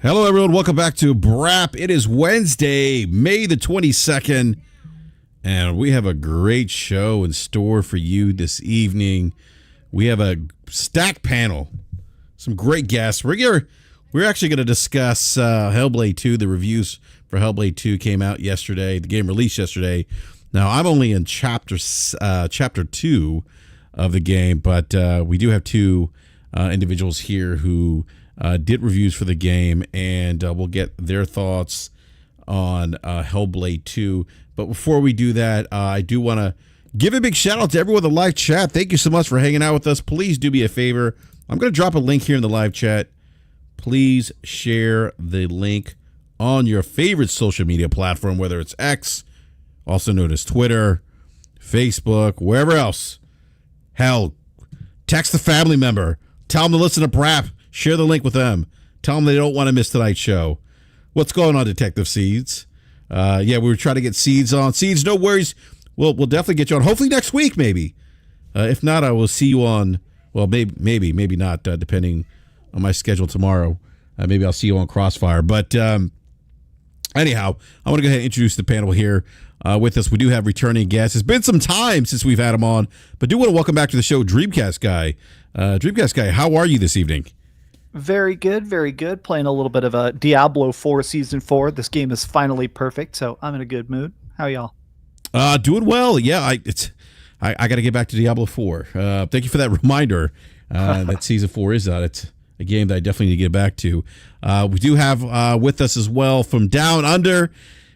Hello, everyone. Welcome back to BRAP. It is Wednesday, May the 22nd, and we have a great show in store for you this evening. We have a stacked panel, some great guests. We're actually going to discuss Hellblade 2. The reviews for Hellblade 2 came out yesterday. The game released yesterday. Now, I'm only in chapter 2 of the game, but we do have two individuals here who did reviews for the game, and we'll get their thoughts on Hellblade 2. But before we do that, I do want to give a big shout out to everyone in the live chat. Thank you so much for hanging out with us. Please do me a favor. I'm going to drop a link here in the live chat. Please share the link on your favorite social media platform, whether it's X, also known as Twitter, Facebook, wherever else. Hell, text a family member. Tell them to listen to BRAP. Share the link with them. Tell them they don't want to miss tonight's show. What's going on, Detective Seeds? We were trying to get Seeds on. Seeds, no worries. We'll definitely get you on. Hopefully next week, maybe. If not, I will see you on, well, maybe not, depending on my schedule tomorrow. Maybe I'll see you on Crossfire. But anyhow, I want to go ahead and introduce the panel here. With us, we do have returning guests. It's been some time since we've had him on, but do want to welcome back to the show Dreamcast Guy. Dreamcast Guy, how are you this evening? Very good, very good. Playing a little bit of a Diablo 4 Season 4. This game is finally perfect, so I'm in a good mood. How are y'all? Doing well. Yeah, I got to get back to Diablo 4. Thank you for that reminder that Season 4 is out. It's a game that I definitely need to get back to. We do have with us as well from Down Under.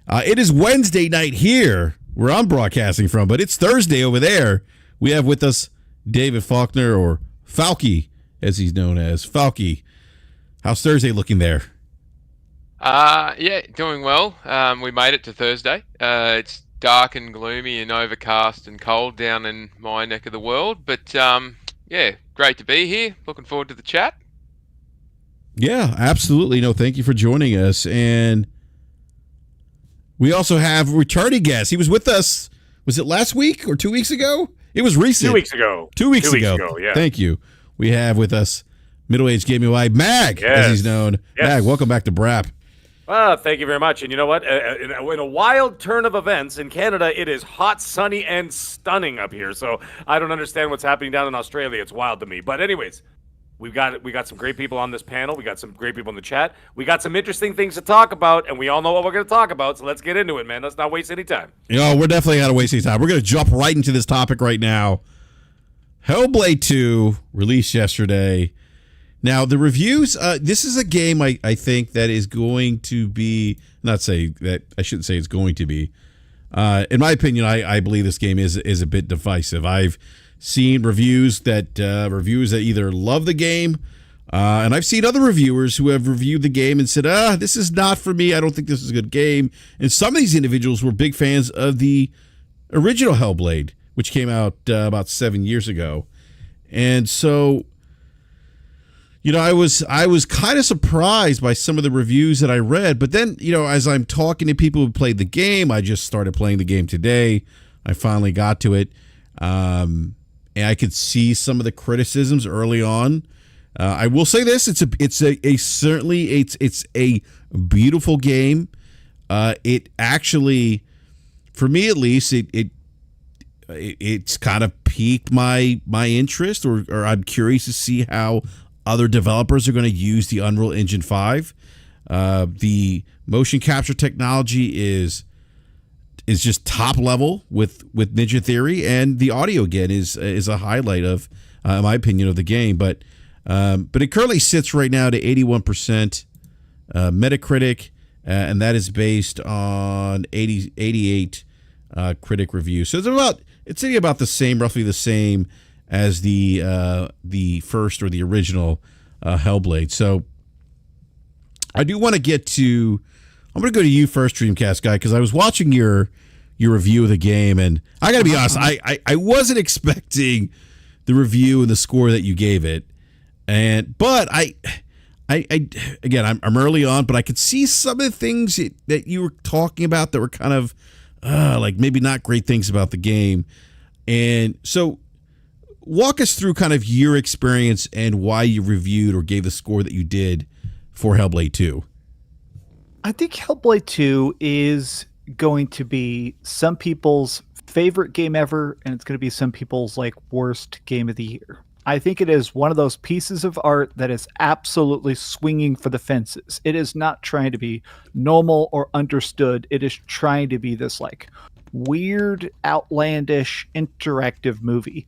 It is Wednesday night here where I'm broadcasting from, but it's Thursday over there. We have with us David Faulkner, or Falky, as he's known as. Falky, how's Thursday looking there? Yeah, doing well. We made it to Thursday. It's dark and gloomy and overcast and cold down in my neck of the world, but yeah, great to be here. Looking forward to the chat. Yeah, absolutely. No, thank you for joining us. And we also have a returning guest. He was with us, was it last week or 2 weeks ago? It was recent. 2 weeks ago. 2 weeks ago, yeah. Thank you. We have with us middle-aged gaming wife Mag, as he's known. Yes. Mag, welcome back to BRAP. Thank you very much. And you know what? In a wild turn of events, in Canada, it is hot, sunny, and stunning up here. So I don't understand what's happening down in Australia. It's wild to me. But anyways, we got some great people on this panel. We got some great people in the chat. We got some interesting things to talk about, and we all know what we're going to talk about. So let's get into it, man. Let's not waste any time. We're definitely not wasting time. We're going to jump right into this topic right now. Hellblade 2 released yesterday. Now, the reviews, this is a game I think that is going to be, not say that, I shouldn't say it's going to be. In my opinion, I believe this game is a bit divisive. I've seen reviews that either love the game, and I've seen other reviewers who have reviewed the game and said, this is not for me. I don't think this is a good game. And some of these individuals were big fans of the original Hellblade, which came out about 7 years ago. And so, I was kind of surprised by some of the reviews that I read. But then, as I'm talking to people who played the game, I just started playing the game today. I finally got to it. And I could see some of the criticisms early on. I will say this: it's a beautiful game. It actually, for me at least, it's kind of piqued my interest, or I'm curious to see how other developers are going to use the Unreal Engine 5. The motion capture technology is just top level with Ninja Theory, and the audio again is a highlight of, in my opinion, of the game. But it currently sits right now to 81% Metacritic, and that is based on 88 critic reviews. So it's about the same, roughly the same as the first or the original Hellblade. So I do want to get to. I'm going to go to you first, Dreamcast Guy, because I was watching your review of the game, and I got to be honest, I wasn't expecting the review and the score that you gave it, but I again, I'm early on, but I could see some of the things that you were talking about that were kind of like maybe not great things about the game. And so walk us through kind of your experience and why you reviewed or gave the score that you did for Hellblade 2. I think Hellblade 2 is going to be some people's favorite game ever, and it's going to be some people's like worst game of the year. I think it is one of those pieces of art that is absolutely swinging for the fences. It is not trying to be normal or understood. It is trying to be this like weird, outlandish, interactive movie.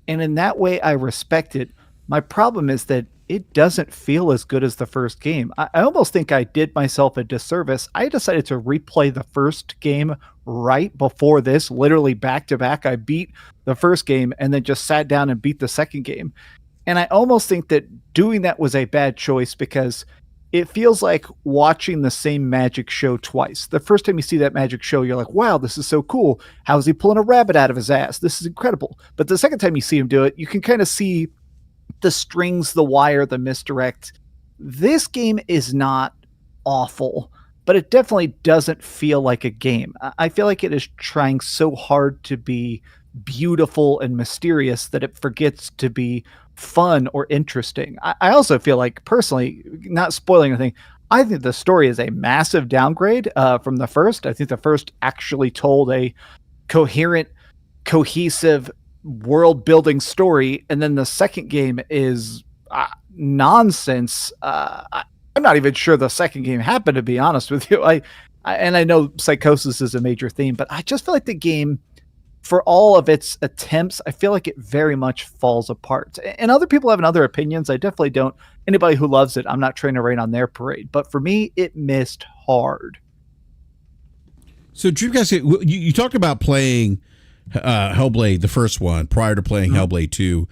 And in that way, I respect it. My problem is that it doesn't feel as good as the first game. I almost think I did myself a disservice. I decided to replay the first game right before this, literally back to back. I beat the first game and then just sat down and beat the second game. And I almost think that doing that was a bad choice because it feels like watching the same magic show twice. The first time you see that magic show, you're like, wow, this is so cool. How is he pulling a rabbit out of his ass? This is incredible. But the second time you see him do it, you can kind of see the strings, the wire, the misdirect. This game is not awful, but it definitely doesn't feel like a game. I feel like it is trying so hard to be beautiful and mysterious that it forgets to be fun or interesting. I also feel like, personally, not spoiling anything, I think the story is a massive downgrade from the first. I think the first actually told a coherent, cohesive world building story, and then the second game is nonsense. I'm not even sure the second game happened, to be honest with you. And I know psychosis is a major theme, but I just feel like the game, for all of its attempts, I feel like it very much falls apart. And other people have other opinions. I definitely don't. Anybody who loves it, I'm not trying to rain on their parade. But for me, it missed hard. So, Dreamcast, you talked about playing Hellblade, the first one, prior to playing Hellblade 2.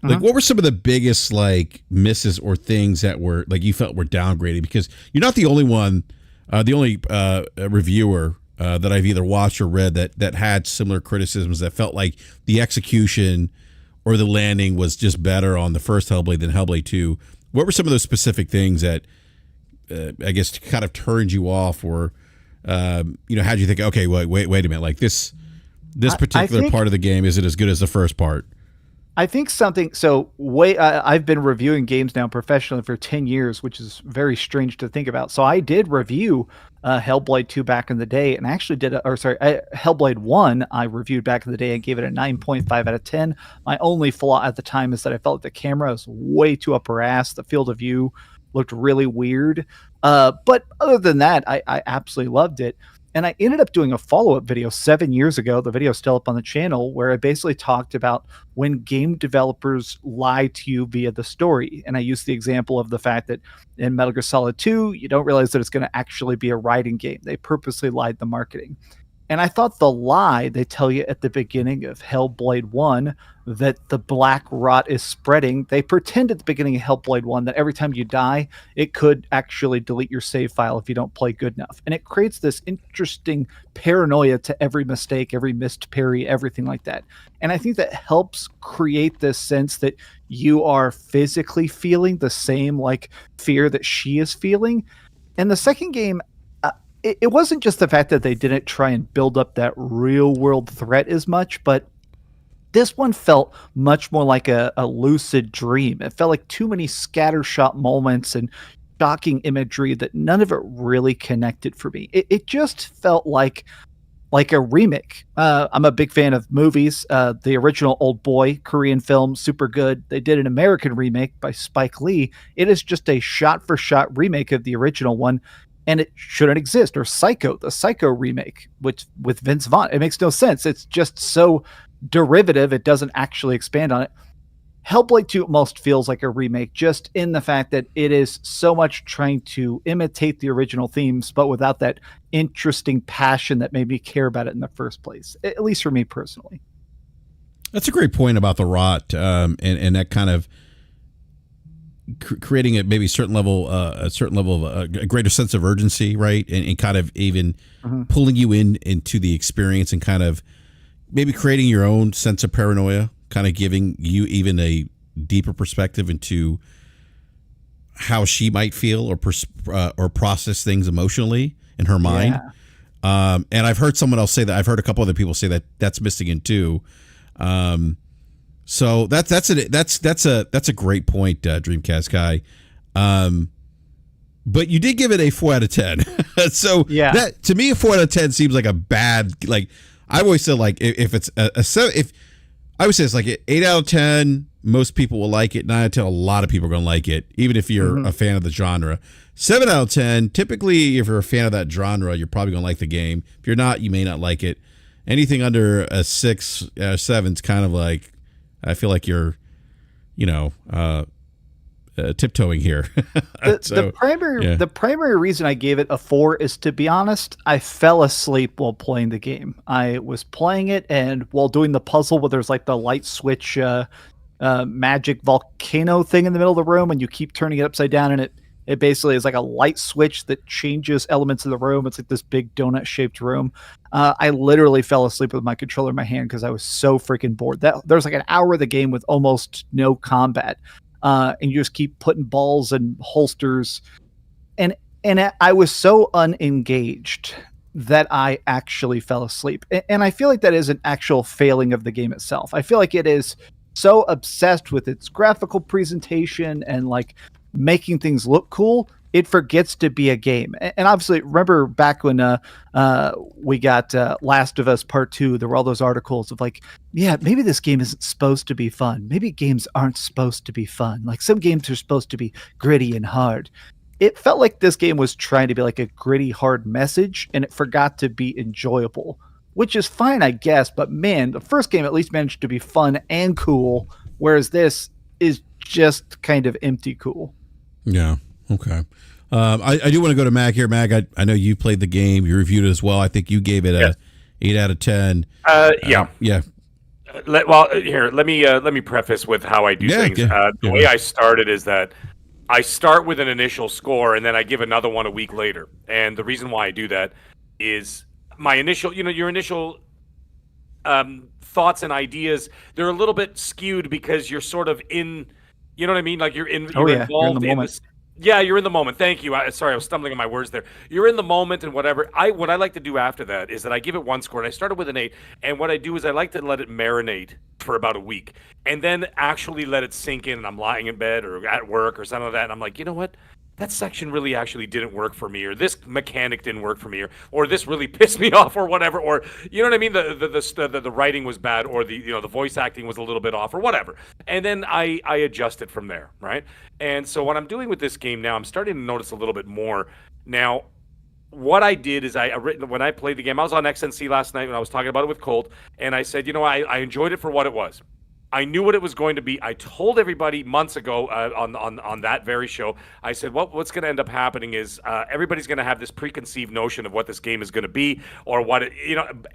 Like, what were some of the biggest like misses or things that were like you felt were downgraded? Because you're not the only one, the only reviewer that I've either watched or read that had similar criticisms, that felt like the execution or the landing was just better on the first Hellblade than Hellblade 2. What were some of those specific things that I guess kind of turned you off, or how'd you think? Okay, wait a minute, like this particular part of the game isn't as good as the first part. I think something. So I've been reviewing games now professionally for 10 years, which is very strange to think about. So I did review Hellblade 2 back in the day, and I actually Hellblade 1 I reviewed back in the day and gave it a 9.5 out of 10. My only flaw at the time is that I felt like the camera was way too up her ass. The field of view looked really weird. But other than that, I absolutely loved it. And I ended up doing a follow-up video 7 years ago. The video is still up on the channel, where I basically talked about when game developers lie to you via the story. And I used the example of the fact that in Metal Gear Solid 2, you don't realize that it's going to actually be a riding game. They purposely lied the marketing. And I thought the lie they tell you at the beginning of Hellblade 1, that the black rot is spreading, they pretend at the beginning of Hellblade 1 that every time you die, it could actually delete your save file if you don't play good enough. And it creates this interesting paranoia to every mistake, every missed parry, everything like that. And I think that helps create this sense that you are physically feeling the same like fear that she is feeling. And the second game, it wasn't just the fact that they didn't try and build up that real world threat as much, but this one felt much more like a lucid dream. It felt like too many scattershot moments and shocking imagery that none of it really connected for me. It just felt like a remake. I'm a big fan of movies. The original Old Boy Korean film, super good. They did an American remake by Spike Lee. It is just a shot-for-shot remake of the original one, and it shouldn't exist. Or Psycho, the Psycho remake, with Vince Vaughn. It makes no sense. It's just so derivative, it doesn't actually expand on it. Hellblade 2 almost feels like a remake, just in the fact that it is so much trying to imitate the original themes, but without that interesting passion that made me care about it in the first place, at least for me personally. That's a great point about the rot, and that kind of creating maybe a certain level of a greater sense of urgency, right? And kind of even pulling you into the experience, and kind of maybe creating your own sense of paranoia, kind of giving you even a deeper perspective into how she might feel or process things emotionally in her mind. Yeah. And I've heard someone else say that. I've heard a couple other people say that that's missing in too. So that's a great point, Dreamcast guy. but you did give it a 4 out of 10. So Yeah. that to me, a 4 out of 10 seems like a bad. Like I always said, like if it's if I would say it's like an 8 out of 10, most people will like it. 9 out of 10, a lot of people are going to like it, even if you're a fan of the genre. 7 out of 10, typically, if you're a fan of that genre, you're probably going to like the game. If you're not, you may not like it. Anything under a 6, 7 is kind of like, I feel like you're, tiptoeing here. The primary reason I gave it a 4 is, to be honest, I fell asleep while playing the game. I was playing it, and while doing the puzzle where there's like the light switch magic volcano thing in the middle of the room, and you keep turning it upside down, and it basically is like a light switch that changes elements of the room. It's like this big donut shaped room. I literally fell asleep with my controller in my hand because I was so freaking bored. There's like an hour of the game with almost no combat. And you just keep putting balls and holsters. And I was so unengaged that I actually fell asleep. And I feel like that is an actual failing of the game itself. I feel like it is so obsessed with its graphical presentation and like making things look cool, it forgets to be a game. And obviously, remember back when we got Last of Us Part 2, there were all those articles of like, yeah, maybe this game isn't supposed to be fun. Maybe games aren't supposed to be fun. Like some games are supposed to be gritty and hard. It felt like this game was trying to be like a gritty, hard message, and it forgot to be enjoyable, which is fine, I guess. But man, the first game at least managed to be fun and cool, whereas this is just kind of empty cool. Yeah. Okay. I do want to go to Mag here. Mag, I know you played the game. You reviewed it as well. I think you gave it a 8 out of 10. Yeah. Yeah. Let me preface with how I do things. The way I started is that I start with an initial score and then I give another one a week later. And the reason why I do that is my initial, your initial thoughts and ideas, they're a little bit skewed because you're sort of in, you know what I mean? Like you're involved you're in the moment. this. Yeah, you're in the moment. Thank you. Sorry, I was stumbling on my words there. You're in the moment and whatever. What I like to do after that is that I give it one score. And I started with an 8, and what I do is I like to let it marinate for about a week, and then actually let it sink in. And I'm lying in bed or at work or something like that, and I'm like, you know what? That section really actually didn't work for me, or this mechanic didn't work for me, or this really pissed me off, or whatever, or you know what I mean? The writing was bad, or the voice acting was a little bit off, or whatever. And then I adjust it from there, right? And so what I'm doing with this game now, I'm starting to notice a little bit more. Now, what I did is when I played the game, I was on XNC last night when I was talking about it with Colt, and I said, I enjoyed it for what it was. I knew what it was going to be. I told everybody months ago on that very show, I said, what's going to end up happening is everybody's going to have this preconceived notion of what this game is going to be, or what it,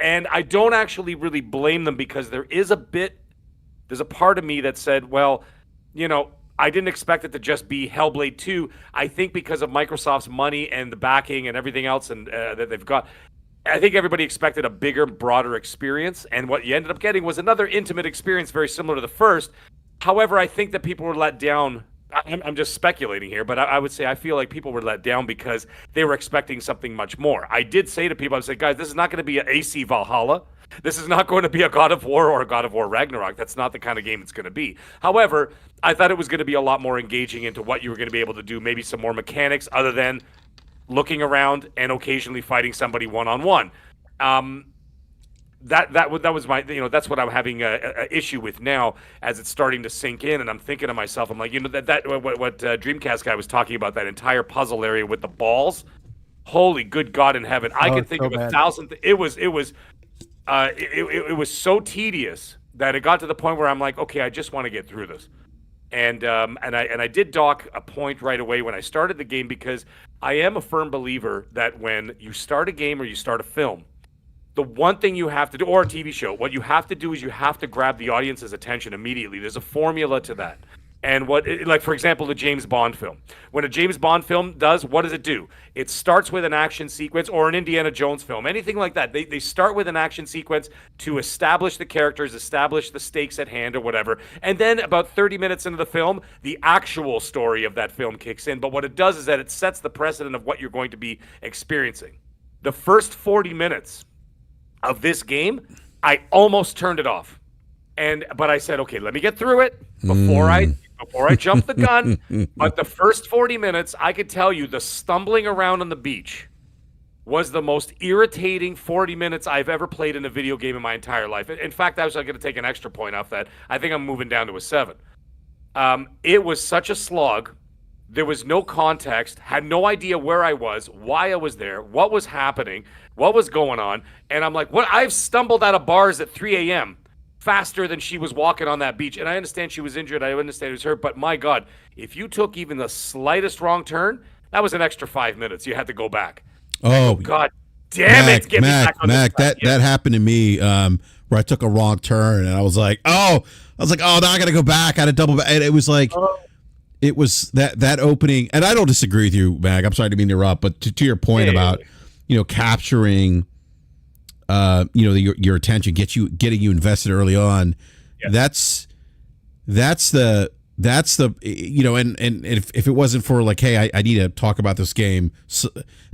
and I don't actually really blame them, because there's a part of me that said, well, I didn't expect it to just be Hellblade 2. I think because of Microsoft's money and the backing and everything else and that they've got, I think everybody expected a bigger, broader experience, and what you ended up getting was another intimate experience very similar to the first. However, I think that people were let down. I'm just speculating here, but I would say I feel like people were let down because they were expecting something much more. I did say to people, I said, guys, this is not going to be an AC Valhalla. This is not going to be a God of War or a God of War Ragnarok. That's not the kind of game it's going to be. However, I thought it was going to be a lot more engaging into what you were going to be able to do, maybe some more mechanics other than looking around and occasionally fighting somebody one-on-one. That was my, that's what I'm having a issue with now as it's starting to sink in, and I'm thinking to myself, I'm like, what Dreamcast guy was talking about, that entire puzzle area with the balls. Holy good God in heaven! I could think of 1,000. It was so tedious that it got to the point where I'm like, okay, I just want to get through this. And I did dock a point right away when I started the game, because I am a firm believer that when you start a game or you start a film, the one thing you have to do, or a TV show, what you have to do is you have to grab the audience's attention immediately. There's a formula to that. And like, for example, the James Bond film. When a James Bond film does, what does it do? It starts with an action sequence, or an Indiana Jones film, anything like that. They start with an action sequence to establish the characters, establish the stakes at hand or whatever. And then about 30 minutes into the film, the actual story of that film kicks in. But what it does is that it sets the precedent of what you're going to be experiencing. The first 40 minutes of this game, I almost turned it off. But I said, okay, let me get through it before before I jump the gun, but the first 40 minutes, I could tell you the stumbling around on the beach was the most irritating 40 minutes I've ever played in a video game in my entire life. In fact, I was going to take an extra point off that. I think I'm moving down to a 7. It was such a slog. There was no context, had no idea where I was, why I was there, what was happening, what was going on. And I'm like, what? I've stumbled out of bars at 3 a.m. faster than she was walking on that beach. And I understand she was injured. I understand it was hurt. But my God, if you took even the slightest wrong turn, that was an extra 5 minutes. You had to go back. Oh, God damn it. Get me back on this track. that happened to me where I took a wrong turn and I was like, now I got to go back. I had to double back. And it was like, it was that opening. And I don't disagree with you, Mag. I'm sorry to mean to interrupt, but to your point about, capturing, your attention, getting you invested early on. Yeah. That's the and if it wasn't for like, hey, I need to talk about this game,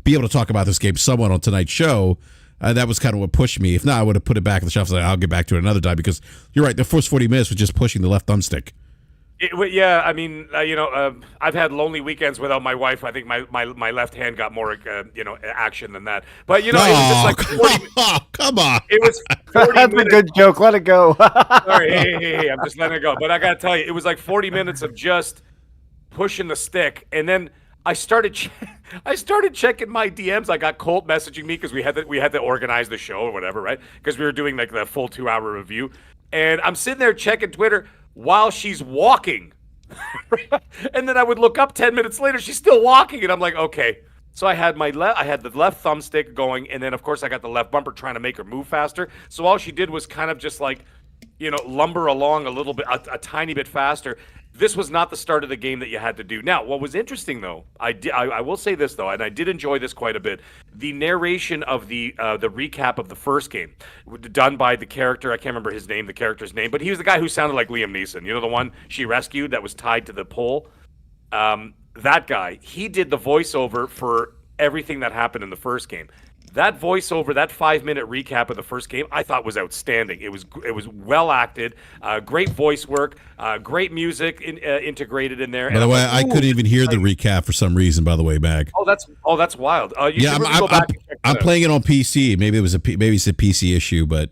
be able to talk about this game somewhat on tonight's show, that was kind of what pushed me. If not, I would have put it back on the shelf. Like, I'll get back to it another time, because you're right. The first 40 minutes was just pushing the left thumbstick. Yeah, I mean, I've had lonely weekends without my wife. I think my left hand got more, action than that. But it was just like 40. Oh, come on! It was 40 That's minutes. a good joke. Let it go. Sorry, hey, I'm just letting it go. But I gotta tell you, it was like 40 minutes of just pushing the stick, and then I started checking my DMs. I got Colt messaging me because we had to organize the show or whatever, right? Because we were doing like the full 2-hour review, and I'm sitting there checking Twitter while she's walking. And then I would look up 10 minutes later, she's still walking, and I'm like, okay. So I had the left thumbstick going, and then of course I got the left bumper trying to make her move faster. So all she did was kind of just like, lumber along a little bit, a tiny bit faster. This was not the start of the game that you had to do. Now, what was interesting though, I will say this though, and I did enjoy this quite a bit. The narration of the recap of the first game, done by the character, I can't remember the character's name, but he was the guy who sounded like Liam Neeson. You know, the one she rescued that was tied to the pole? That guy, he did the voiceover for everything that happened in the first game. That voiceover, that 5-minute recap of the first game, I thought was outstanding. It was well acted, great voice work, great music integrated in there. By the way, I couldn't even hear the recap for some reason. By the way, Mag. Oh, that's wild. I'm playing it on PC. Maybe it's a PC issue, but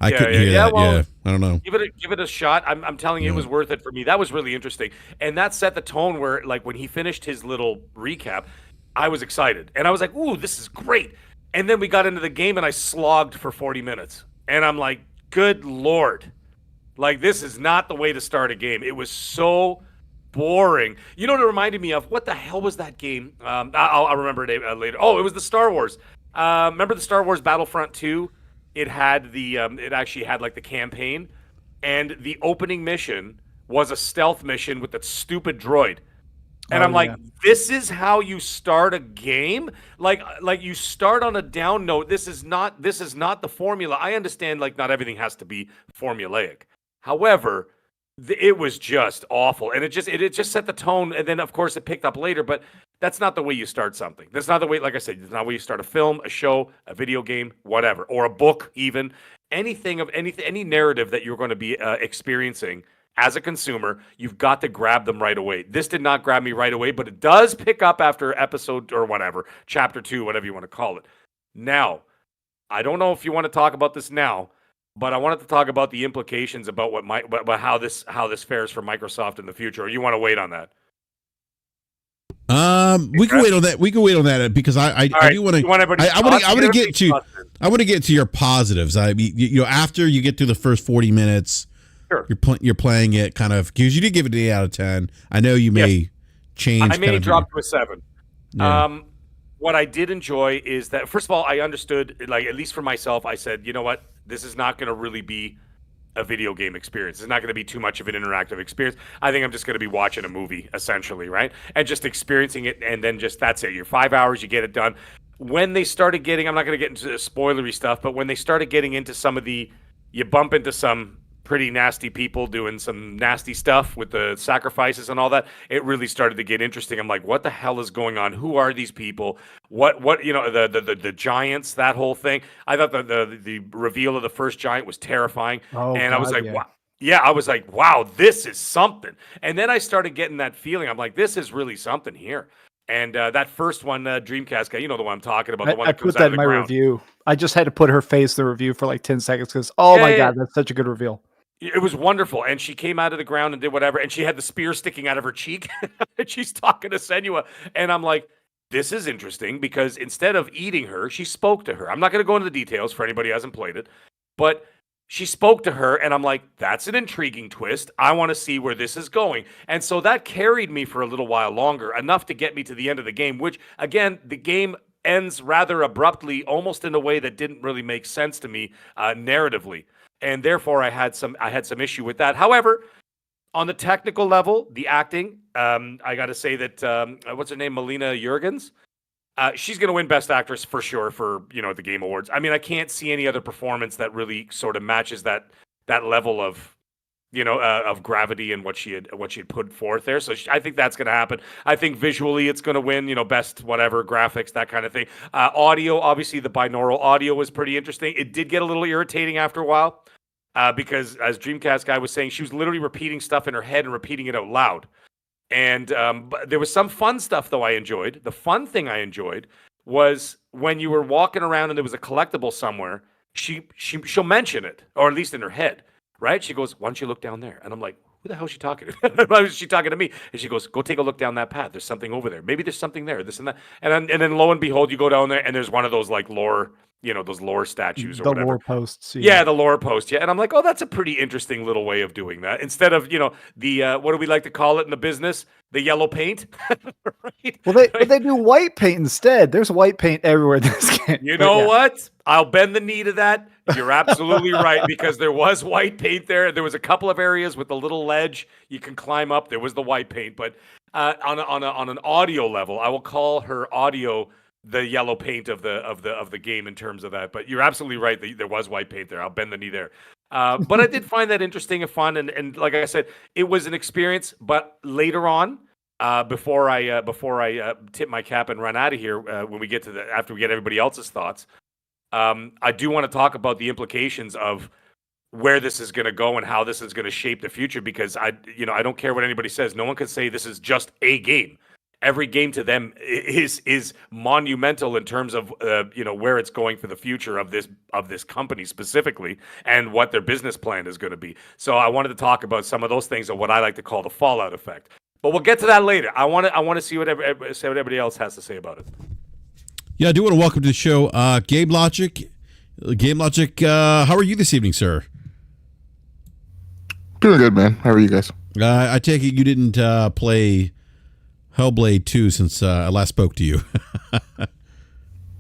I couldn't hear that. Well, I don't know. Give it a shot. I'm telling you, it was worth it for me. That was really interesting, and that set the tone where, like, when he finished his little recap, I was excited, and I was like, "Ooh, this is great." And then we got into the game, and I slogged for 40 minutes. And I'm like, good Lord. Like, this is not the way to start a game. It was so boring. You know what it reminded me of? What the hell was that game? I'll remember it later. Oh, it was the Star Wars. Remember the Star Wars Battlefront 2? It had it actually had, like, the campaign. And the opening mission was a stealth mission with that stupid droid. And I'm like, this is how you start a game? Like you start on a down note. This is not the formula. I understand, like, not everything has to be formulaic. However, it was just awful, and it just set the tone. And then of course it picked up later, but that's not the way you start something. That's not the way, like I said, that's not the way you start a film, a show, a video game, whatever, or a book, even any narrative that you're going to be experiencing. As a consumer, you've got to grab them right away. This did not grab me right away, but it does pick up after episode or whatever, chapter 2, whatever you want to call it. Now, I don't know if you want to talk about this now, but I wanted to talk about the implications about how this fares for Microsoft in the future. Or you want to wait on that? We can wait on that. We can wait on that because I do want to. I want to get to your positives. I mean, after you get through the first 40 minutes. Sure. You're playing it kind of because you did give it an 8 out of 10. I know you may change. I may drop to a 7. Yeah. What I did enjoy is that, first of all, I understood, like, at least for myself, I said, you know what, this is not going to really be a video game experience. It's not going to be too much of an interactive experience. I think I'm just going to be watching a movie, essentially, right? And just experiencing it, and then just that's it. You're 5 hours, you get it done. When they started getting, I'm not going to get into spoilery stuff, but when they started getting into some of you bump into some pretty nasty people doing some nasty stuff with the sacrifices and all that, it really started to get interesting. I'm like, what the hell is going on? Who are these people? What the giants, that whole thing. I thought the reveal of the first giant was terrifying. I was like, wow. Yeah, I was like, wow, this is something. And then I started getting that feeling. I'm like, this is really something here. And that first one, Dreamcast guy, you know the one I'm talking about, the one I that put comes out that of in the my ground. review. I just had to put her face in the review for like 10 seconds because, oh my Yeah, God, that's such a good reveal. it was wonderful. And she came out of the ground and did whatever. And she had the spear sticking out of her cheek. And she's talking to Senua. And I'm like, this is interesting because instead of eating her, she spoke to her. I'm not going to go into the details for anybody who hasn't played it, but she spoke to her. And I'm like, that's an intriguing twist. I want to see where this is going. And so that carried me for a little while longer, enough to get me to the end of the game, which, again, the game ends rather abruptly, almost in a way that didn't really make sense to me narratively. And therefore, I had some issue with that. However, on the technical level, the acting, I got to say that what's her name, Melina Jurgens, she's going to win Best Actress for sure for the Game Awards. I mean, I can't see any other performance that really sort of matches that level of of gravity and what she had put forth there. So I think that's going to happen. I think visually it's going to win, best whatever graphics, that kind of thing. Audio, obviously the binaural audio was pretty interesting. It did get a little irritating after a while because, as Dreamcast guy was saying, she was literally repeating stuff in her head and repeating it out loud. And but there was some fun stuff though I enjoyed. The fun thing I enjoyed was when you were walking around and there was a collectible somewhere. She'll mention it, or at least in her head. Right? She goes, why don't you look down there? And I'm like, who the hell is she talking to? Why is she talking to me? And she goes, go take a look down that path. There's something over there. Maybe there's something there, this and that. And then lo and behold, you go down there and there's one of those like lore, those lore statues or The whatever. lore posts. Yeah, the lore post. Yeah. And I'm like, oh, that's a pretty interesting little way of doing that. Instead of, the, what do we like to call it in the business? The yellow paint. Right? Well, they do white paint instead. There's white paint everywhere in this game. You know what? I'll bend the knee to that. You're absolutely right, because there was white paint there. There was a couple of areas with a little ledge you can climb up. There was the white paint, but on an audio level, I will call her audio the yellow paint of the game in terms of that. But you're absolutely right. There was white paint there. I'll bend the knee there. But I did find that interesting and fun, and like I said, it was an experience. But later on, before I tip my cap and run out of here, when we get to after we get everybody else's thoughts, I do want to talk about the implications of where this is going to go and how this is going to shape the future. Because I don't care what anybody says. No one can say this is just a game. Every game to them is monumental in terms of where it's going for the future of this company specifically, and what their business plan is going to be. So I wanted to talk about some of those things, of what I like to call the fallout effect. But we'll get to that later. I want to see what everybody else has to say about it. Yeah, I do want to welcome to the show Game Logic. Game Logic, how are you this evening, sir? Doing good, man. How are you guys? I take it you didn't play Hellblade 2 since I last spoke to you.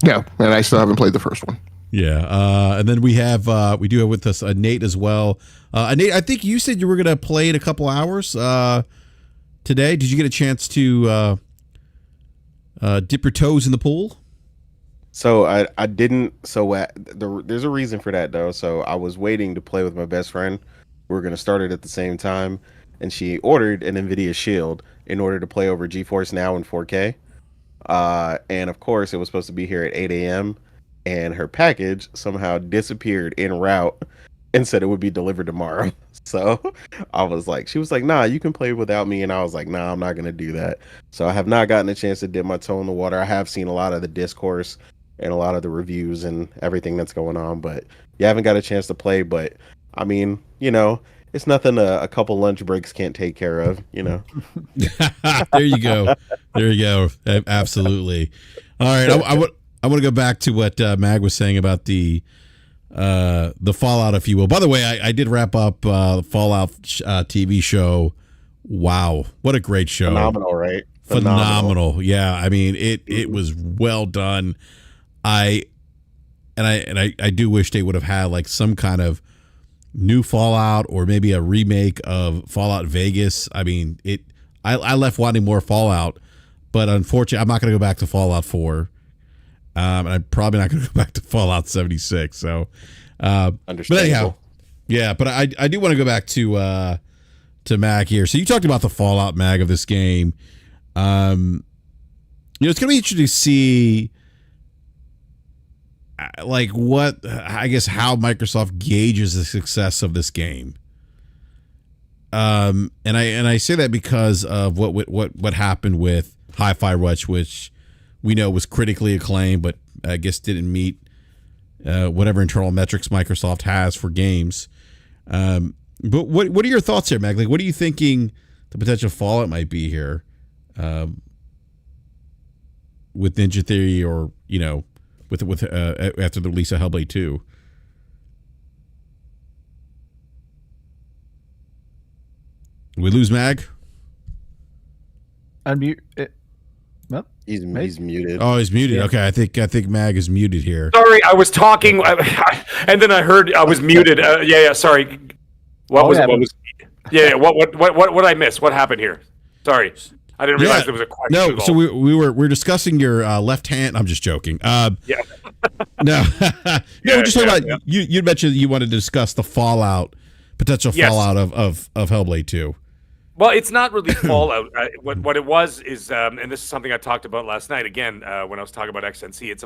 Yeah, and I still haven't played the first one. Yeah, and then we do have with us Nate as well. Nate, I think you said you were going to play in a couple hours today. Did you get a chance to dip your toes in the pool? So I didn't. So there's a reason for that though. So I was waiting to play with my best friend. We were going to start it at the same time, and she ordered an NVIDIA Shield in order to play over GeForce Now in 4K. And of course, it was supposed to be here at 8 a.m. and her package somehow disappeared en route and said it would be delivered tomorrow. So I was like, she was like, nah, you can play without me. And I was like, nah, I'm not going to do that. So I have not gotten a chance to dip my toe in the water. I have seen a lot of the discourse and a lot of the reviews and everything that's going on, but you haven't got a chance to play. But I mean, it's nothing a couple lunch breaks can't take care of, There you go. There you go. Absolutely. All right. I want to go back to what Mag was saying about the Fallout, if you will. By the way, I did wrap up Fallout TV show. Wow. What a great show. Phenomenal, right? Phenomenal. Yeah. I mean, it was well done. I do wish they would have had like some kind of new Fallout, or maybe a remake of Fallout Vegas. I mean, I left wanting more Fallout, but unfortunately, I'm not going to go back to Fallout 4. And I'm probably not going to go back to Fallout 76. So, understandable. But anyhow, yeah. But I do want to go back to Mag here. So you talked about the Fallout, Mag, of this game. It's going to be interesting to see, like, how Microsoft gauges the success of this game. And I say that because of what happened with Hi-Fi Rush, which we know was critically acclaimed, but I guess didn't meet whatever internal metrics Microsoft has for games. But what are your thoughts here, Meg? Like, what are you thinking the potential fallout might be here with Ninja Theory, or with after the release of Hellblade 2? We lose Mag? Unmute it. Well, He's muted. Oh, he's muted. Yeah. Okay, I think Mag is muted here. Sorry, I was talking, and then I heard I was muted. Yeah. Sorry. What was? Yeah. What did I miss? What happened here? Sorry, I didn't realize there was a question. No, so we were discussing your left hand. I'm just joking. Yeah. No, we're just talking about. Yeah. You mentioned you wanted to discuss the potential fallout of Hellblade 2. Well, it's not really fallout. What it was is, and this is something I talked about last night again when I was talking about XNC. It's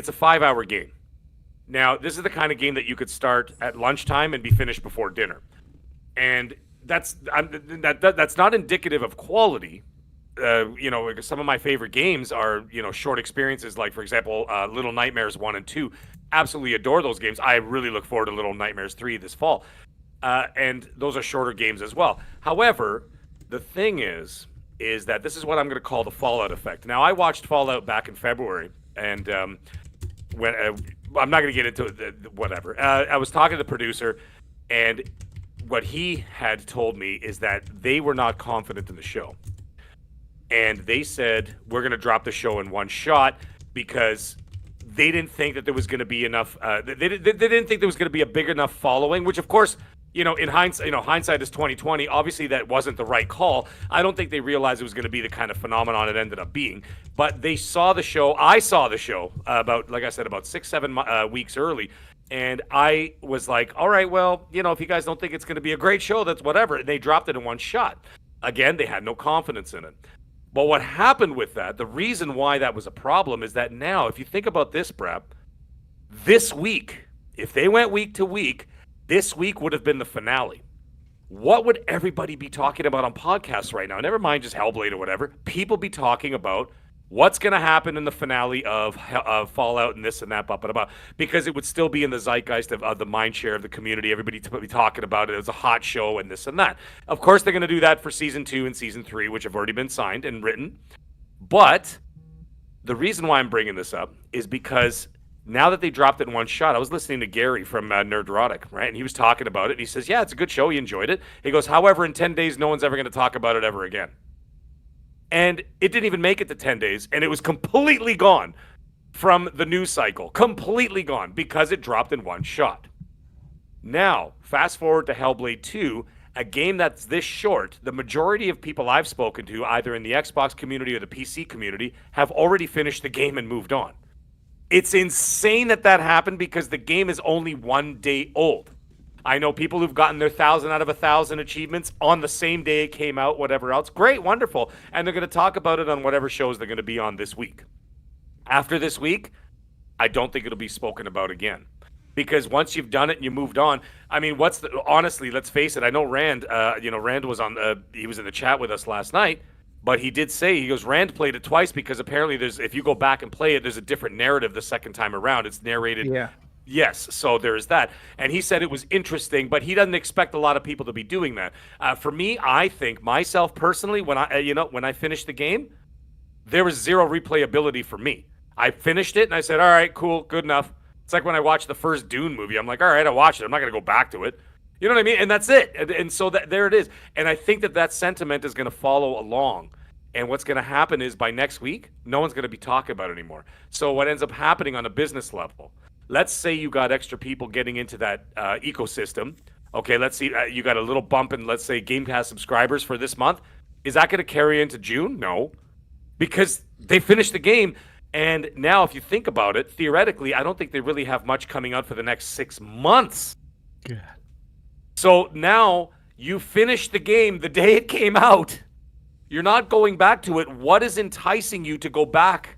a 5-hour game. Now, this is the kind of game that you could start at lunchtime and be finished before dinner, and that's not indicative of quality. Some of my favorite games are short experiences, like for example, Little Nightmares 1 and 2. Absolutely adore those games. I really look forward to Little Nightmares 3 this fall. And those are shorter games as well. However, the thing is that this is what I'm going to call the Fallout effect. Now, I watched Fallout back in February, and when I'm not going to get into whatever. I was talking to the producer, and what he had told me is that they were not confident in the show. And they said, we're going to drop the show in one shot because they didn't think that there was going to be enough. They didn't think there was going to be a big enough following, which, of course, in hindsight is 2020. Obviously, that wasn't the right call. I don't think they realized it was going to be the kind of phenomenon it ended up being. But they saw the show. I saw the show about 6-7 weeks early. And I was like, all right, well, if you guys don't think it's going to be a great show, that's whatever. And they dropped it in one shot. Again, they had no confidence in it. But what happened with that, the reason why that was a problem is that now, if you think about this, BRAP, this week, if they went week to week, this week would have been the finale. What would everybody be talking about on podcasts right now? Never mind just Hellblade or whatever. People be talking about what's going to happen in the finale of Fallout and this and that, because it would still be in the zeitgeist of the mind share of the community. Everybody would be talking about it. It was a hot show and this and that. Of course, they're going to do that for Season 2 and Season 3, which have already been signed and written. But the reason why I'm bringing this up is because now that they dropped it in one shot, I was listening to Gary from Nerdrotic, right? And he was talking about it. And he says, yeah, it's a good show. He enjoyed it. He goes, however, in 10 days, no one's ever going to talk about it ever again. And it didn't even make it to 10 days. And it was completely gone from the news cycle. Completely gone because it dropped in one shot. Now, fast forward to Hellblade 2, a game that's this short. The majority of people I've spoken to, either in the Xbox community or the PC community, have already finished the game and moved on. It's insane that happened because the game is only 1 day old. I know people who've gotten their 1,000 out of 1,000 achievements on the same day it came out, whatever else. Great, wonderful. And they're going to talk about it on whatever shows they're going to be on this week. After this week, I don't think it'll be spoken about again. Because once you've done it and you moved on, I mean, honestly, let's face it. I know Rand, Rand was he was in the chat with us last night. But he did say, he goes, Rand played it twice because apparently if you go back and play it, there's a different narrative the second time around. It's narrated. Yeah. Yes, so there's that. And he said it was interesting, but he doesn't expect a lot of people to be doing that. For me, I think myself personally, when I finished the game, there was zero replayability for me. I finished it and I said, all right, cool, good enough. It's like when I watched the first Dune movie. I'm like, all right, I watched it. I'm not going to go back to it. You know what I mean? And that's it. And so there it is. And I think that sentiment is going to follow along. And what's going to happen is by next week, no one's going to be talking about it anymore. So what ends up happening on a business level, let's say you got extra people getting into that ecosystem. Okay, let's see, you got a little bump in, let's say, Game Pass subscribers for this month. Is that going to carry into June? No. Because they finished the game. And now if you think about it, theoretically, I don't think they really have much coming out for the next 6 months. God. So now you finished the game the day it came out. You're not going back to it. What is enticing you to go back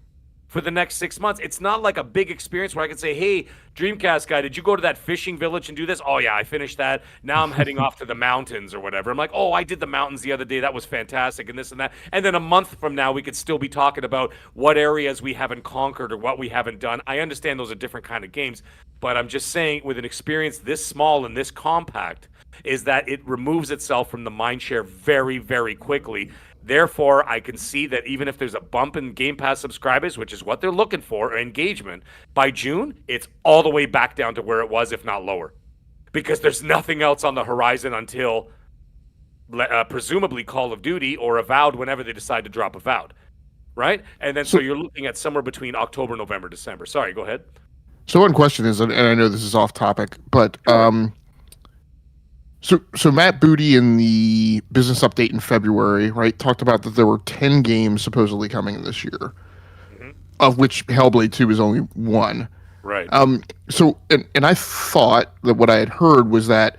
for the next 6 months. It's not like a big experience where I can say, hey, Dreamcast guy, did you go to that fishing village and do this? Oh, yeah, I finished that. Now I'm heading off to the mountains or whatever. I'm like, oh, I did the mountains the other day. That was fantastic and this and that. And then a month from now, we could still be talking about what areas we haven't conquered or what we haven't done. I understand those are different kind of games, but I'm just saying with an experience this small and this compact is that it removes itself from the mind share very, very quickly. Therefore, I can see that even if there's a bump in Game Pass subscribers, which is what they're looking for, or engagement, by June, it's all the way back down to where it was, if not lower. Because there's nothing else on the horizon until presumably Call of Duty or Avowed whenever they decide to drop Avowed. Right? And then so you're looking at somewhere between October, November, December. Sorry, go ahead. So one question is, and I know this is off topic, but so Matt Booty in the business update in February, right, talked about that there were 10 games supposedly coming this year, of which Hellblade 2 is only one. Right. So and I thought that what I had heard was that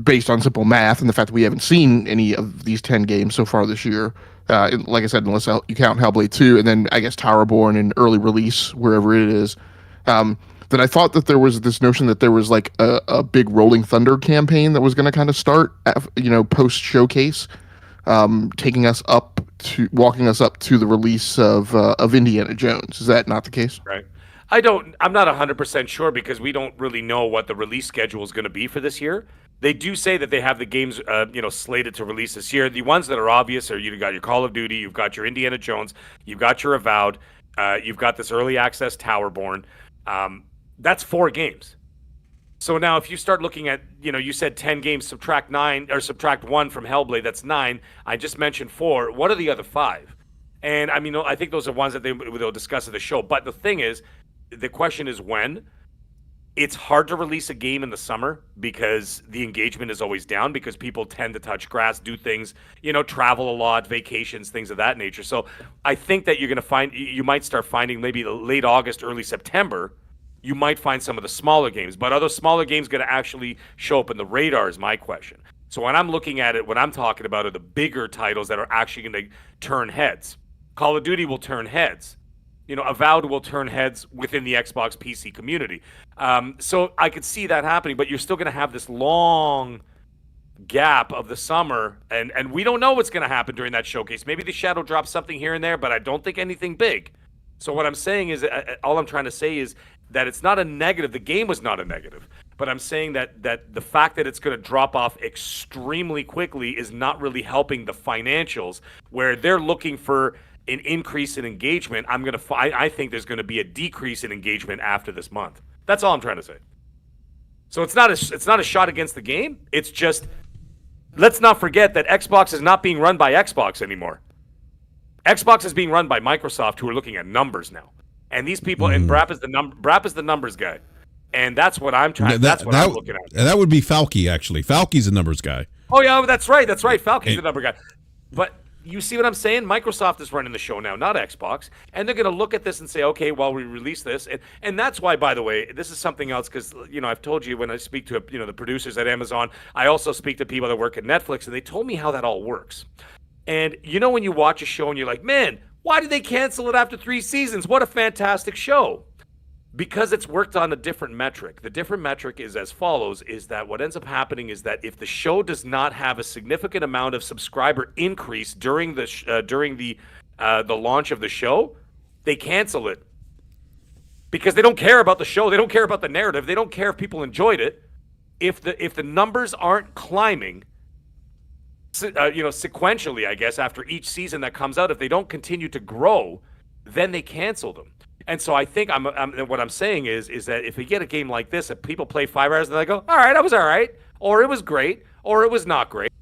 based on simple math and the fact that we haven't seen any of these 10 games so far this year, like I said, unless you count Hellblade 2 and then I guess Towerborn and early release wherever it is, that I thought that there was this notion that there was like a big Rolling Thunder campaign that was going to kind of start, post showcase, walking us up to the release of Indiana Jones. Is that not the case? Right. I'm not 100% sure because we don't really know what the release schedule is going to be for this year. They do say that they have the games, slated to release this year. The ones that are obvious are you've got your Call of Duty, you've got your Indiana Jones, you've got your Avowed, you've got this early access Towerborn. That's 4 games. So now if you start looking at, you said 10 games, subtract 1 from Hellblade, that's 9. I just mentioned 4. What are the other 5? And I mean, I think those are ones that they'll discuss at the show. But the thing is, the question is when. It's hard to release a game in the summer because the engagement is always down because people tend to touch grass, do things, travel a lot, vacations, things of that nature. So I think that you might start finding maybe late August, early September, you might find some of the smaller games. But are those smaller games going to actually show up in the radar is my question. So when I'm looking at it, what I'm talking about are the bigger titles that are actually going to turn heads. Call of Duty will turn heads. Avowed will turn heads within the Xbox PC community. So I could see that happening, but you're still going to have this long gap of the summer, and we don't know what's going to happen during that showcase. Maybe the Shadow drops something here and there, but I don't think anything big. So what I'm saying is, all I'm trying to say is that it's not a negative. The game was not a negative, but I'm saying that the fact that it's going to drop off extremely quickly is not really helping the financials, where they're looking for an increase in engagement. I think there's going to be a decrease in engagement after this month. That's all I'm trying to say. So it's not a shot against the game. It's just, let's not forget that Xbox is not being run by Xbox anymore. Xbox is being run by Microsoft, who are looking at numbers now. And these people, and BRAP is the numbers guy. And that's what I'm trying. That's what I'm looking at. And that would be Falky, actually. Falky's a numbers guy. Oh yeah, that's right. Falky's the number guy. But you see what I'm saying? Microsoft is running the show now, not Xbox. And they're going to look at this and say, okay, well, we release this. And that's why, by the way, this is something else because, I've told you when I speak to, the producers at Amazon, I also speak to people that work at Netflix, and they told me how that all works. And when you watch a show and you're like, man, why did they cancel it after 3 seasons? What a fantastic show. Because it's worked on a different metric. The different metric is as follows, is that what ends up happening is that if the show does not have a significant amount of subscriber increase during the launch of the show, they cancel it. Because they don't care about the show, they don't care about the narrative, they don't care if people enjoyed it. If the numbers aren't climbing, sequentially, I guess, after each season that comes out, if they don't continue to grow, then they cancel them. And so I think what I'm saying is that if we get a game like this, if people play 5 hours and they go, all right, I was all right, or it was great, or it was not great,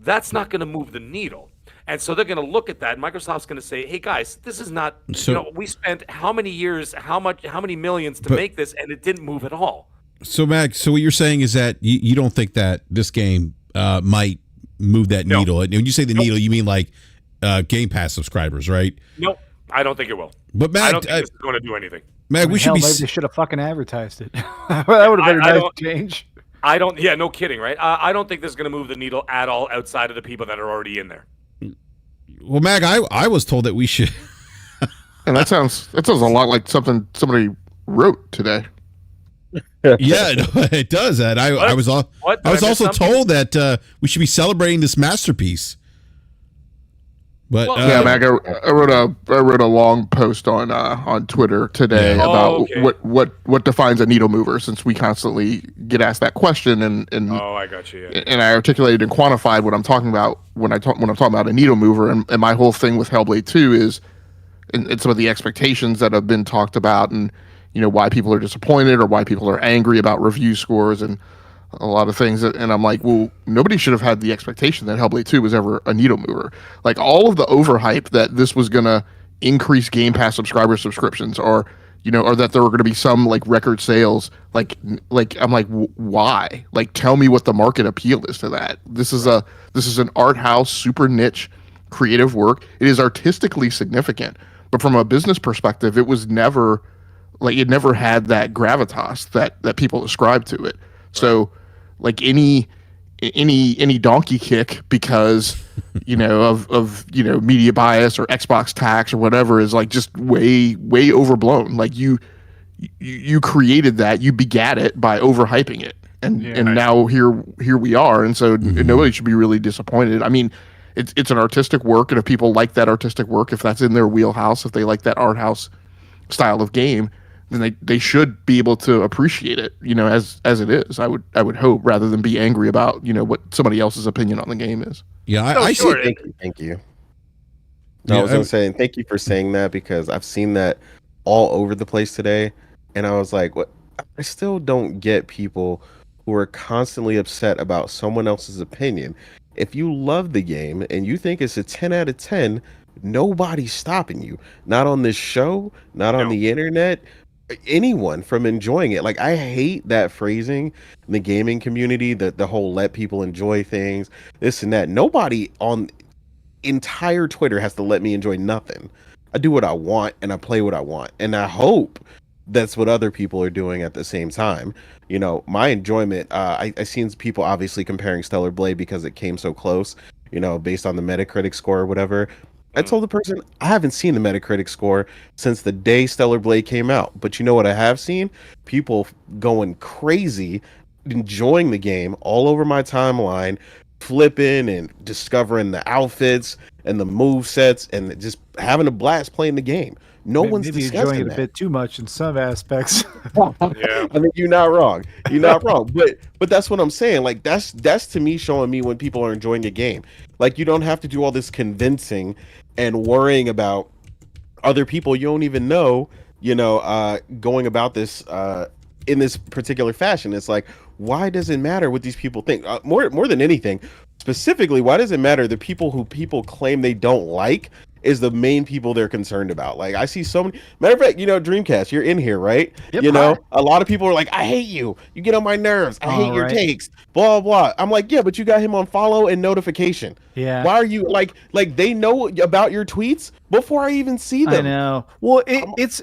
that's not going to move the needle. And so they're going to look at that. And Microsoft's going to say, hey guys, this is not, we spent how many years, how many millions to make this, and it didn't move at all. So Mac, so what you're saying is that you don't think that this game might move that needle. And when you say the needle, you mean like Game Pass subscribers, right? Nope, I don't think it will. But Mac, I don't think this is going to do anything. Mac, maybe they should have fucking advertised it. That would have been a nice change. No kidding, right? I don't think this is going to move the needle at all outside of the people that are already in there. Well, Mag, I was told that we should. And that sounds a lot like something somebody wrote today. Yeah, no, it does. Ed. I was What? Did I was miss also something? told that we should be celebrating this masterpiece. But Well, Yeah, Mag, I wrote a long post on Twitter today Yeah. about Oh, okay. what defines a needle mover, since we constantly get asked that question, and Oh, I got you. Yeah. and I articulated and quantified what I'm talking about when I'm talking about a needle mover, and my whole thing with Hellblade 2 is and some of the expectations that have been talked about, and why people are disappointed or why people are angry about review scores and a lot of things. And I'm like, well, nobody should have had the expectation that Hellblade 2 was ever a needle mover. Like, all of the overhype that this was gonna increase Game Pass subscriptions, or or that there were going to be some like record sales, like I'm like, why? Like, tell me what the market appeal is to that. This is an art house, super niche, creative work. It is artistically significant, but from a business perspective, it was never like, it never had that gravitas that people ascribe to it. So, like, any donkey kick because of media bias or Xbox tax or whatever is like just way overblown. Like, you created that, you begat it by overhyping it, and now here we are, and so nobody should be really disappointed. I mean, it's an artistic work, and if people like that artistic work, if that's in their wheelhouse, if they like that art house style of game, then they should be able to appreciate it, as it is. I would hope, rather than be angry about what somebody else's opinion on the game is. yeah, No, I sure. see. Thank you. No, I was gonna say thank you for saying that, because I've seen that all over the place today, and I was like, what? I still don't get people who are constantly upset about someone else's opinion. If you love the game and you think it's a 10 out of 10, nobody's stopping you. Not on this show, not on the internet, anyone from enjoying it. Like, I hate that phrasing in the gaming community, that the whole let people enjoy things, this and that. Nobody on entire Twitter has to let me enjoy nothing. I do what I want and I play what I want, and I hope that's what other people are doing at the same time. My enjoyment, I seen people obviously comparing Stellar Blade because it came so close, based on the Metacritic score or whatever. I told the person, I haven't seen the Metacritic score since the day Stellar Blade came out. But you know what I have seen? People going crazy, enjoying the game all over my timeline, flipping and discovering the outfits and the move sets and just having a blast playing the game. No one's maybe discussing enjoying it that. a bit too much in some aspects. Yeah. I mean, you're not wrong. You're not wrong. But that's what I'm saying. Like, that's to me showing me when people are enjoying a game. Like, you don't have to do all this convincing and worrying about other people you don't even know, going about this in this particular fashion. It's like, why does it matter what these people think? More than anything, specifically, why does it matter the people who people claim they don't like is the main people they're concerned about? Like, I see so many. Matter of fact, Dreamcast, you're in here, right? Yep, A lot of people are like, I hate you. You get on my nerves. I hate your right. takes. Blah blah. I'm like, yeah, but you got him on follow and notification. Yeah. Why are you like they know about your tweets before I even see them? I know. Well, it's.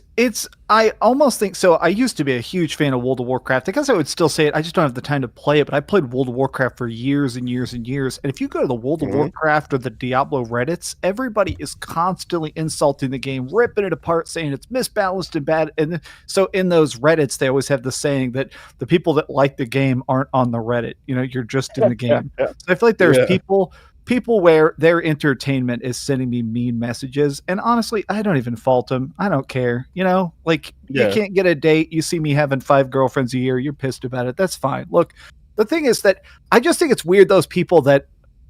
I almost think so. I used to be a huge fan of World of Warcraft. I guess I would still say it. I just don't have the time to play it. But I played World of Warcraft for years and years and years. And if you go to the World of Warcraft or the Diablo Reddits, everybody is constantly insulting the game, ripping it apart, saying it's misbalanced and bad. And so in those Reddits, they always have the saying that the people that like the game aren't on the Reddit. You're just in the game. So I feel like there's people where their entertainment is sending me mean messages, and honestly, I don't even fault them. I don't care. You can't get a date. You see me having 5 girlfriends a year. You're pissed about it. That's fine. Look, the thing is that I just think it's weird, those people that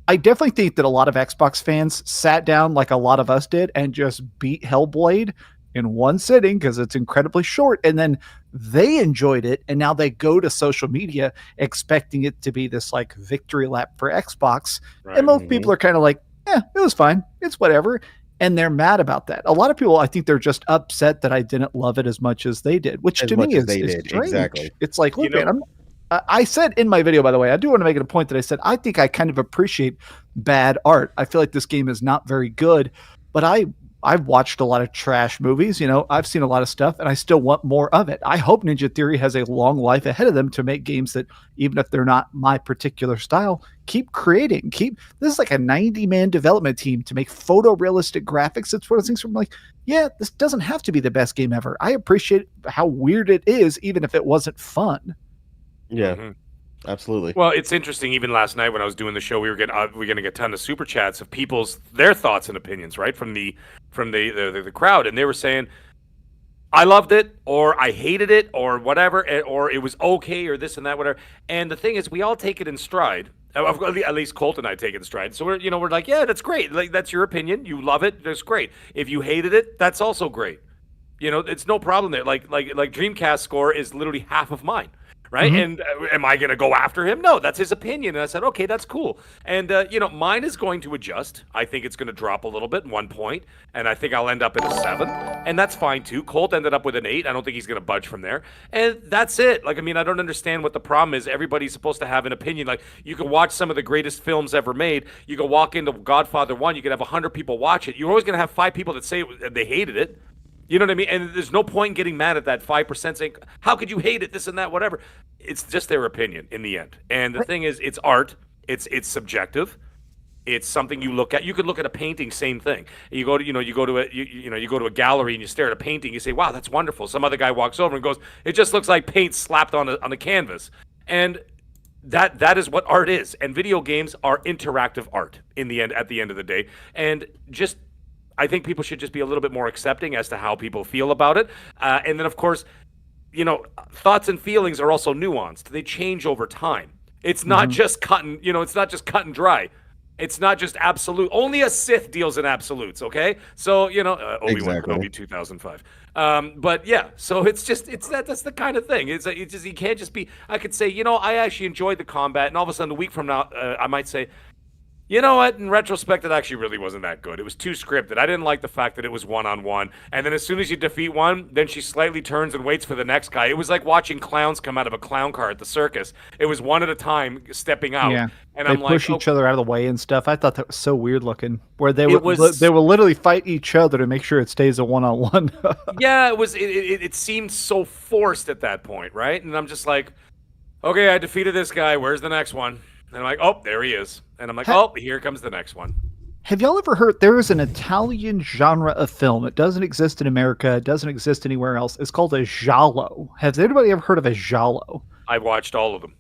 I definitely think that a lot of Xbox fans sat down like a lot of us did and just beat Hellblade in one sitting because it's incredibly short, and then they enjoyed it, and now they go to social media expecting it to be this like victory lap for Xbox. Right. And most people are kind of like, it was fine, it's whatever, and they're mad about that. A lot of people, I think, they're just upset that I didn't love it as much as they did, which As to much me as is they is did, strange. exactly. It's like, look, man, I said in my video, by the way, I do want to make it a point that I said I think I kind of appreciate bad art. I feel like this game is not very good, but I I've watched a lot of trash movies, I've seen a lot of stuff and I still want more of it. I hope Ninja Theory has a long life ahead of them to make games that, even if they're not my particular style, keep creating. This is like a 90-man development team to make photorealistic graphics. It's one of those things where I'm like, yeah, this doesn't have to be the best game ever. I appreciate how weird it is, even if it wasn't fun. Yeah. Mhm. Absolutely. Well, it's interesting. Even last night when I was doing the show, we were getting a ton of super chats of their thoughts and opinions, right, from the crowd, and they were saying, I loved it, or I hated it, or whatever, or it was okay, or this and that, whatever. And the thing is, we all take it in stride. At least Colt and I take it in stride. So we're like, yeah, that's great. Like, that's your opinion. You love it. That's great. If you hated it, that's also great. It's no problem there. Like Dreamcast score is literally half of mine. Right. Mhm. And am I going to go after him? No, that's his opinion. And I said, okay, that's cool. And, mine is going to adjust. I think it's going to drop a little bit in 1 point. And I think I'll end up at a 7. And that's fine, too. Colt ended up with an 8. I don't think he's going to budge from there. And that's it. Like, I mean, I don't understand what the problem is. Everybody's supposed to have an opinion. Like, you can watch some of the greatest films ever made. You can walk into Godfather 1. You could have 100 people watch it. You're always going to have 5 people that say they hated it. You know what I mean? And there's no point in getting mad at that 5% saying, how could you hate it, this and that, whatever. It's just their opinion in the end. And the thing is, it's art. It's subjective. It's something you look at. You could look at a painting, same thing. You go to a gallery and you stare at a painting. You say, wow, that's wonderful. Some other guy walks over and goes, it just looks like paint slapped on a canvas. And that is what art is. And video games are interactive art at the end of the day. And just, I think people should just be a little bit more accepting as to how people feel about it. And then, of course, thoughts and feelings are also nuanced. They change over time. It's not just cut and dry. It's not just absolute. Only a Sith deals in absolutes, okay? So, Obi-Wan Exactly. Kenobi 2005. But yeah, so that's the kind of thing. It's just, you can't just be, I could say, I actually enjoyed the combat, and all of a sudden a week from now, I might say, you know what? In retrospect, it actually really wasn't that good. It was too scripted. I didn't like the fact that it was one-on-one. And then as soon as you defeat one, then she slightly turns and waits for the next guy. It was like watching clowns come out of a clown car at the circus. It was one at a time stepping out. Yeah. And They I'm like, push each other out of the way and stuff. I thought that was so weird looking, where they It would was- they will literally fight each other to make sure it stays a one-on-one. yeah, it was. It seemed so forced at that point, right? And I'm just like, okay, I defeated this guy. Where's the next one? And I'm like, oh, there he is. And I'm like, oh, here comes the next one. Have y'all ever heard there is an Italian genre of film? It doesn't exist in America. It doesn't exist anywhere else. It's called a giallo. Has anybody ever heard of a giallo? I watched all of them.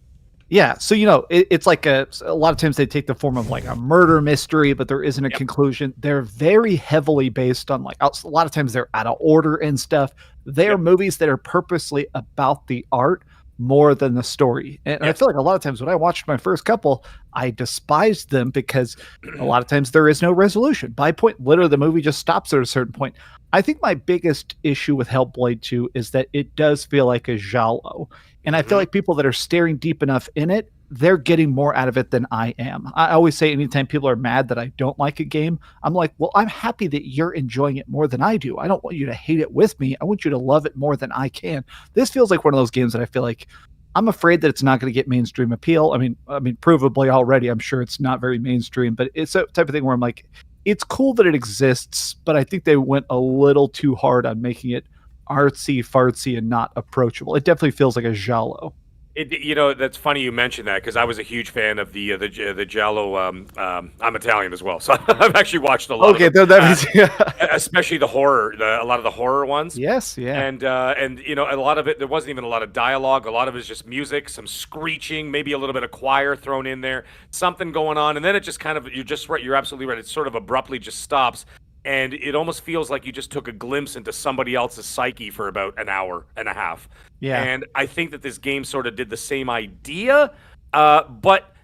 Yeah, so it's like a lot of times they take the form of like a murder mystery, but there isn't a conclusion. They're very heavily based on a lot of times they're out of order and stuff. They are movies that are purposely about the art more than the story. And I feel like a lot of times when I watched my first couple, I despised them because a lot of times there is no resolution. By point, literally the movie just stops at a certain point. I think my biggest issue with Hellblade 2 is that it does feel like a giallo. And I feel like people that are staring deep enough in it, they're getting more out of it than I am. I always say anytime people are mad that I don't like a game, I'm like, well, I'm happy that you're enjoying it more than I do. I don't want you to hate it with me. I want you to love it more than I can. This feels like one of those games that I feel like I'm afraid that it's not going to get mainstream appeal. I mean, provably already, I'm sure it's not very mainstream, but it's a type of thing where I'm like, it's cool that it exists, but I think they went a little too hard on making it artsy, fartsy, and not approachable. It definitely feels like a giallo. That's funny you mentioned that because I was a huge fan of the giallo. I'm Italian as well, so I've actually watched a lot. Okay, of them. that means Especially the horror, a lot of the horror ones. yes, yeah. And a lot of it, there wasn't even a lot of dialogue. A lot of it is just music, some screeching, maybe a little bit of choir thrown in there, something going on, and then it just kind of, you're just right. You're absolutely right. It sort of abruptly just stops. And it almost feels like you just took a glimpse into somebody else's psyche for about an hour and a half. Yeah. And I think that this game sort of did the same idea. But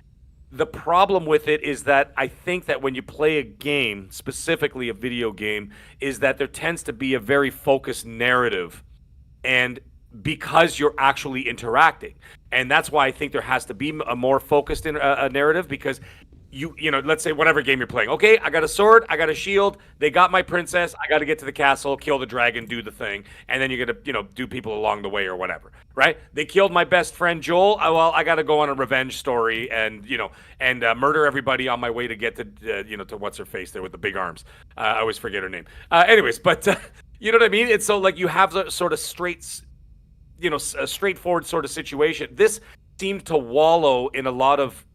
the problem with it is that I think that when you play a game, specifically a video game, is that there tends to be a very focused narrative. And because you're actually interacting. And that's why I think there has to be a more focused narrative because let's say whatever game you're playing. Okay, I got a sword, I got a shield, they got my princess, I got to get to the castle, kill the dragon, do the thing, and then you're going to, do people along the way or whatever, right? They killed my best friend Joel. Well, I got to go on a revenge story and murder everybody on my way to get to to what's her face there with the big arms. I always forget her name. Anyways, but you know what I mean? It's so like you have the sort of a straightforward sort of situation. This seemed to wallow in a lot of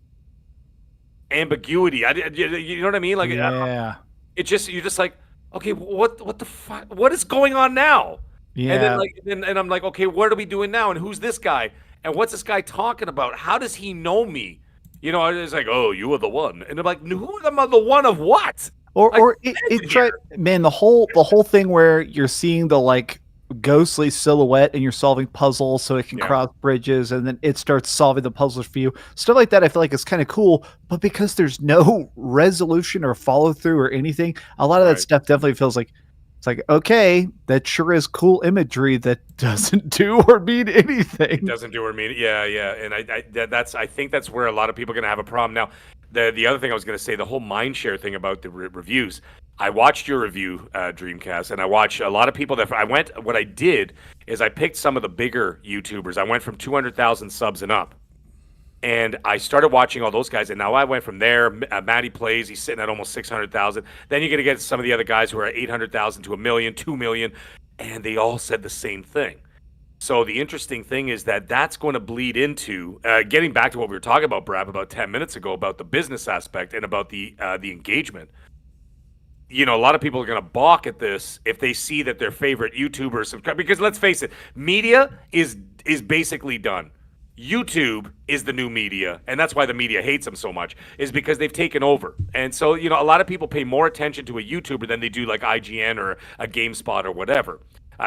ambiguity. You know what I mean? Like, Yeah. you're just like, okay, what the fuck? What is going on now? Yeah. And then and I'm like, okay, what are we doing now? And who's this guy? And what's this guy talking about? How does he know me? You know, it's like, oh, you are the one. And I'm like, who am I the one of what? Man, the whole thing where you're seeing the like ghostly silhouette and you're solving puzzles so it can cross bridges, and then it starts solving the puzzles for you. Stuff like that I feel like is kind of cool, but because there's no resolution or follow through or anything, a lot of that stuff definitely feels like it's like, okay, that sure is cool imagery that doesn't do or mean anything. It doesn't do or mean, yeah. And I think that's where a lot of people are going to have a problem. Now, the other thing I was going to say, the whole mindshare thing about the reviews. I watched your review, Dreamcast, and I watched a lot of people what I did is I picked some of the bigger YouTubers. I went from 200,000 subs and up. And I started watching all those guys, and now I went from there. Matty Plays, he's sitting at almost 600,000. Then you're going to get some of the other guys who are at 800,000 to 1 million, 2 million, and they all said the same thing. So the interesting thing is that's going to bleed into getting back to what we were talking about, BRAP, about 10 minutes ago, about the business aspect and about the engagement. You know, a lot of people are going to balk at this if they see that their favorite YouTubers, because let's face it, media is basically done. YouTube is the new media, and that's why the media hates them so much, is because they've taken over. And so, a lot of people pay more attention to a YouTuber than they do like IGN or a GameSpot or whatever.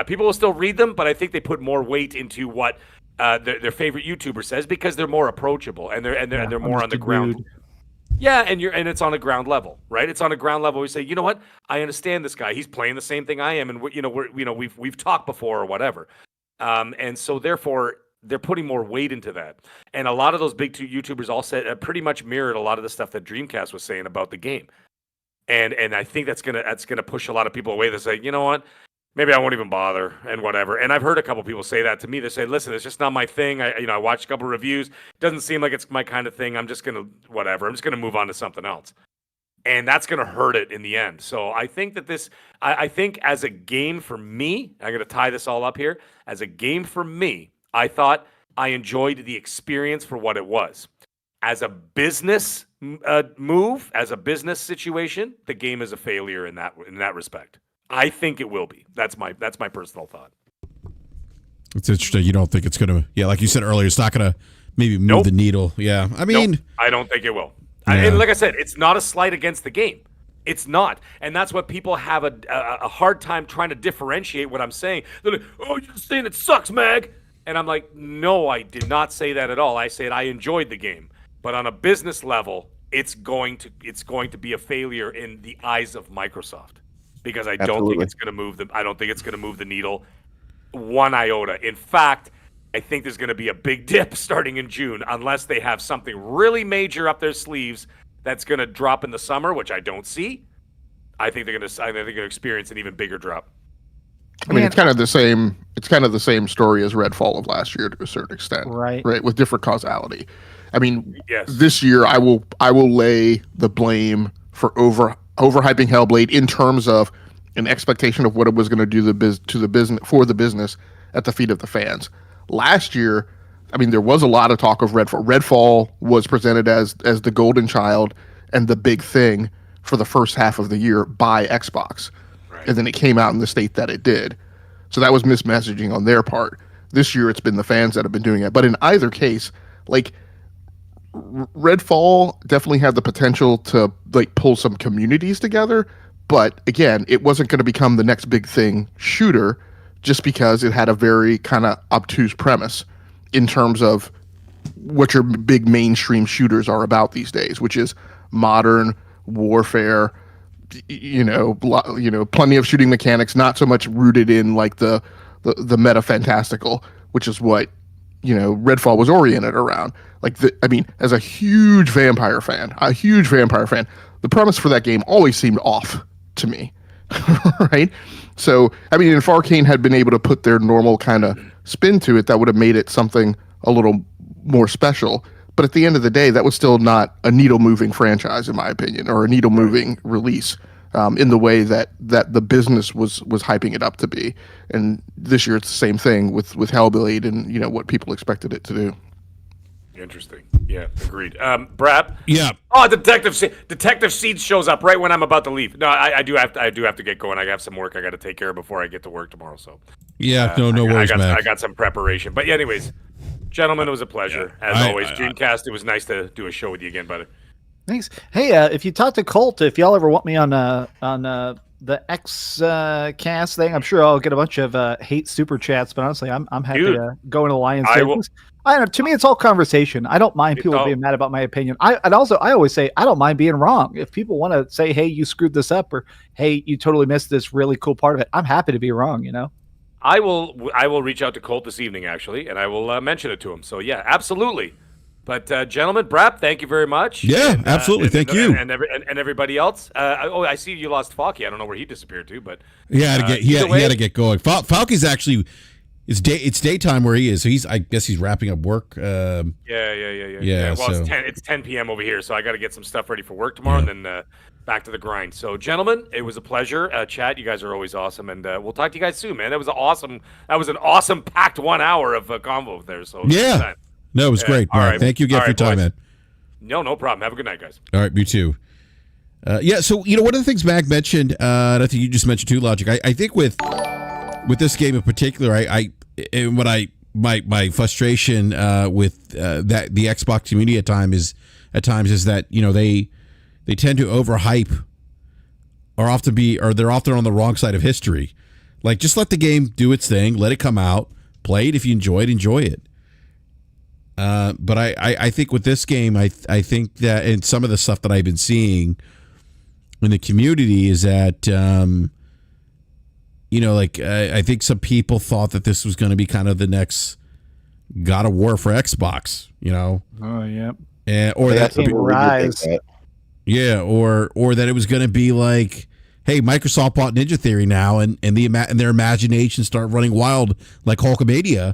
People will still read them, but I think they put more weight into what their favorite YouTuber says because they're more approachable and they're more on the ground. Dude. Yeah, and it's on a ground level, right? It's on a ground level. We say, you know what? I understand this guy. He's playing the same thing I am, and we've talked before or whatever. And so therefore, they're putting more weight into that. And a lot of those big two YouTubers all said pretty much mirrored a lot of the stuff that Dreamcast was saying about the game. And I think that's gonna push a lot of people away that say, you know what? Maybe I won't even bother and whatever. And I've heard a couple people say that to me. They say, listen, it's just not my thing. I watched a couple reviews. It doesn't seem like it's my kind of thing. I'm just gonna move on to something else. And that's going to hurt it in the end. So I think that I think as a game for me, I'm going to tie this all up here. As a game for me, I thought I enjoyed the experience for what it was. As a business move, as a business situation, the game is a failure in that respect. I think it will be. That's my personal thought. It's interesting. You don't think it's going to, like you said earlier, it's not going to maybe move the needle. Yeah. I mean, I don't think it will. Yeah. And like I said, it's not a slight against the game. It's not. And that's what people have a hard time trying to differentiate what I'm saying. They're like, oh, you're saying it sucks, Mag. And I'm like, no, I did not say that at all. I said I enjoyed the game. But on a business level, it's going to be a failure in the eyes of Microsoft. Because I don't think it's going to move the needle one iota. In fact, I think there's going to be a big dip starting in June unless they have something really major up their sleeves that's going to drop in the summer, which I don't see. I think they're going to experience an even bigger drop. I mean, it's kind of the same. It's kind of the same story as Redfall of last year to a certain extent, right? With different causality. I mean, yes. This year I will lay the blame for overhyping Hellblade in terms of an expectation of what it was going to do for the business at the feet of the fans. Last year, I mean, there was a lot of talk of Redfall. Redfall was presented as the golden child and the big thing for the first half of the year by Xbox. Right. And then it came out in the state that it did. So that was mismessaging on their part. This year, it's been the fans that have been doing it. But in either case, like, Redfall definitely had the potential to like pull some communities together. But again, it wasn't going to become the next big thing shooter just because it had a very kind of obtuse premise in terms of what your big mainstream shooters are about these days, which is modern warfare, plenty of shooting mechanics, not so much rooted in like the meta fantastical, which is what, Redfall was oriented around. As a huge vampire fan, the premise for that game always seemed off to me. Right? So, I mean, if Arcane had been able to put their normal kind of spin to it that would have made it something a little more special. But at the end of the day, that was still not a needle-moving franchise, in my opinion, or a needle-moving release in the way that the business was hyping it up to be. And this year, it's the same thing with Hellblade and what people expected it to do. Interesting. Yeah, agreed. BRAP. Yeah. Oh, Detective Seeds shows up right when I'm about to leave. No, I do have to get going. I have some work I got to take care of before I get to work tomorrow. So. Yeah. No worries, Mac. I got some preparation. But anyways, gentlemen, it was a pleasure as always. Dreamcast. It was nice to do a show with you again, buddy. Thanks. Hey, if you talk to Colt, if y'all ever want me on the X cast thing, I'm sure I'll get a bunch of hate super chats. But honestly, I'm happy to go in alliance. I don't know. To me, it's all conversation. I don't mind people being mad about my opinion. I always say I don't mind being wrong. If people want to say, "Hey, you screwed this up," or "Hey, you totally missed this really cool part of it," I'm happy to be wrong. I will reach out to Colt this evening actually, and I will mention it to him. So yeah, absolutely. But gentlemen, BRAP, thank you very much. Yeah, absolutely. Thank you. And everybody else. I see you lost Falky. I don't know where he disappeared to, but he had to get going. Falky's actually it's daytime where he is. So I guess he's wrapping up work. Yeah. Well, so. it's 10 p.m. over here, so I got to get some stuff ready for work tomorrow, and then back to the grind. So, gentlemen, it was a pleasure. Chat, you guys are always awesome, and we'll talk to you guys soon, man. That was an awesome packed 1 hour of convo there. So yeah. No, it was great. All right. Thank you again for your time, man. No problem. Have a good night, guys. All right, you too. So one of the things Mac mentioned, and I think you just mentioned too, Logic. I think with this game in particular, my frustration with that the Xbox community at times is that they tend to overhype, or they're often on the wrong side of history. Like, just let the game do its thing, let it come out, play it. If you enjoy it. But I think with this game, I think that, and some of the stuff that I've been seeing in the community is that, I think some people thought that this was going to be kind of the next God of War for Xbox, Oh, yeah. Or that Rise. Yeah, or that it was going to be like, hey, Microsoft bought Ninja Theory now, and their imagination start running wild like Hulkamania.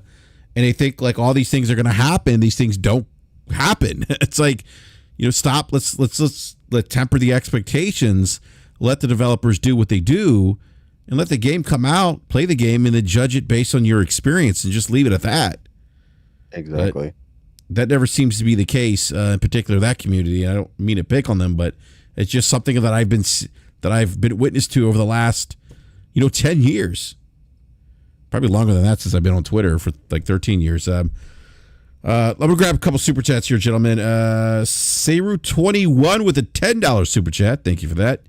And they think like all these things are going to happen. These things don't happen. It's like, stop. Let's temper the expectations. Let the developers do what they do, and let the game come out. Play the game, and then judge it based on your experience, and just leave it at that. Exactly. But that never seems to be the case, in particular that community. I don't mean to pick on them, but it's just something that I've been witness to over the last 10 years. Probably longer than that since I've been on Twitter for like 13 years. Let me grab a couple super chats here, gentlemen. Seru21 with a $10 super chat. Thank you for that.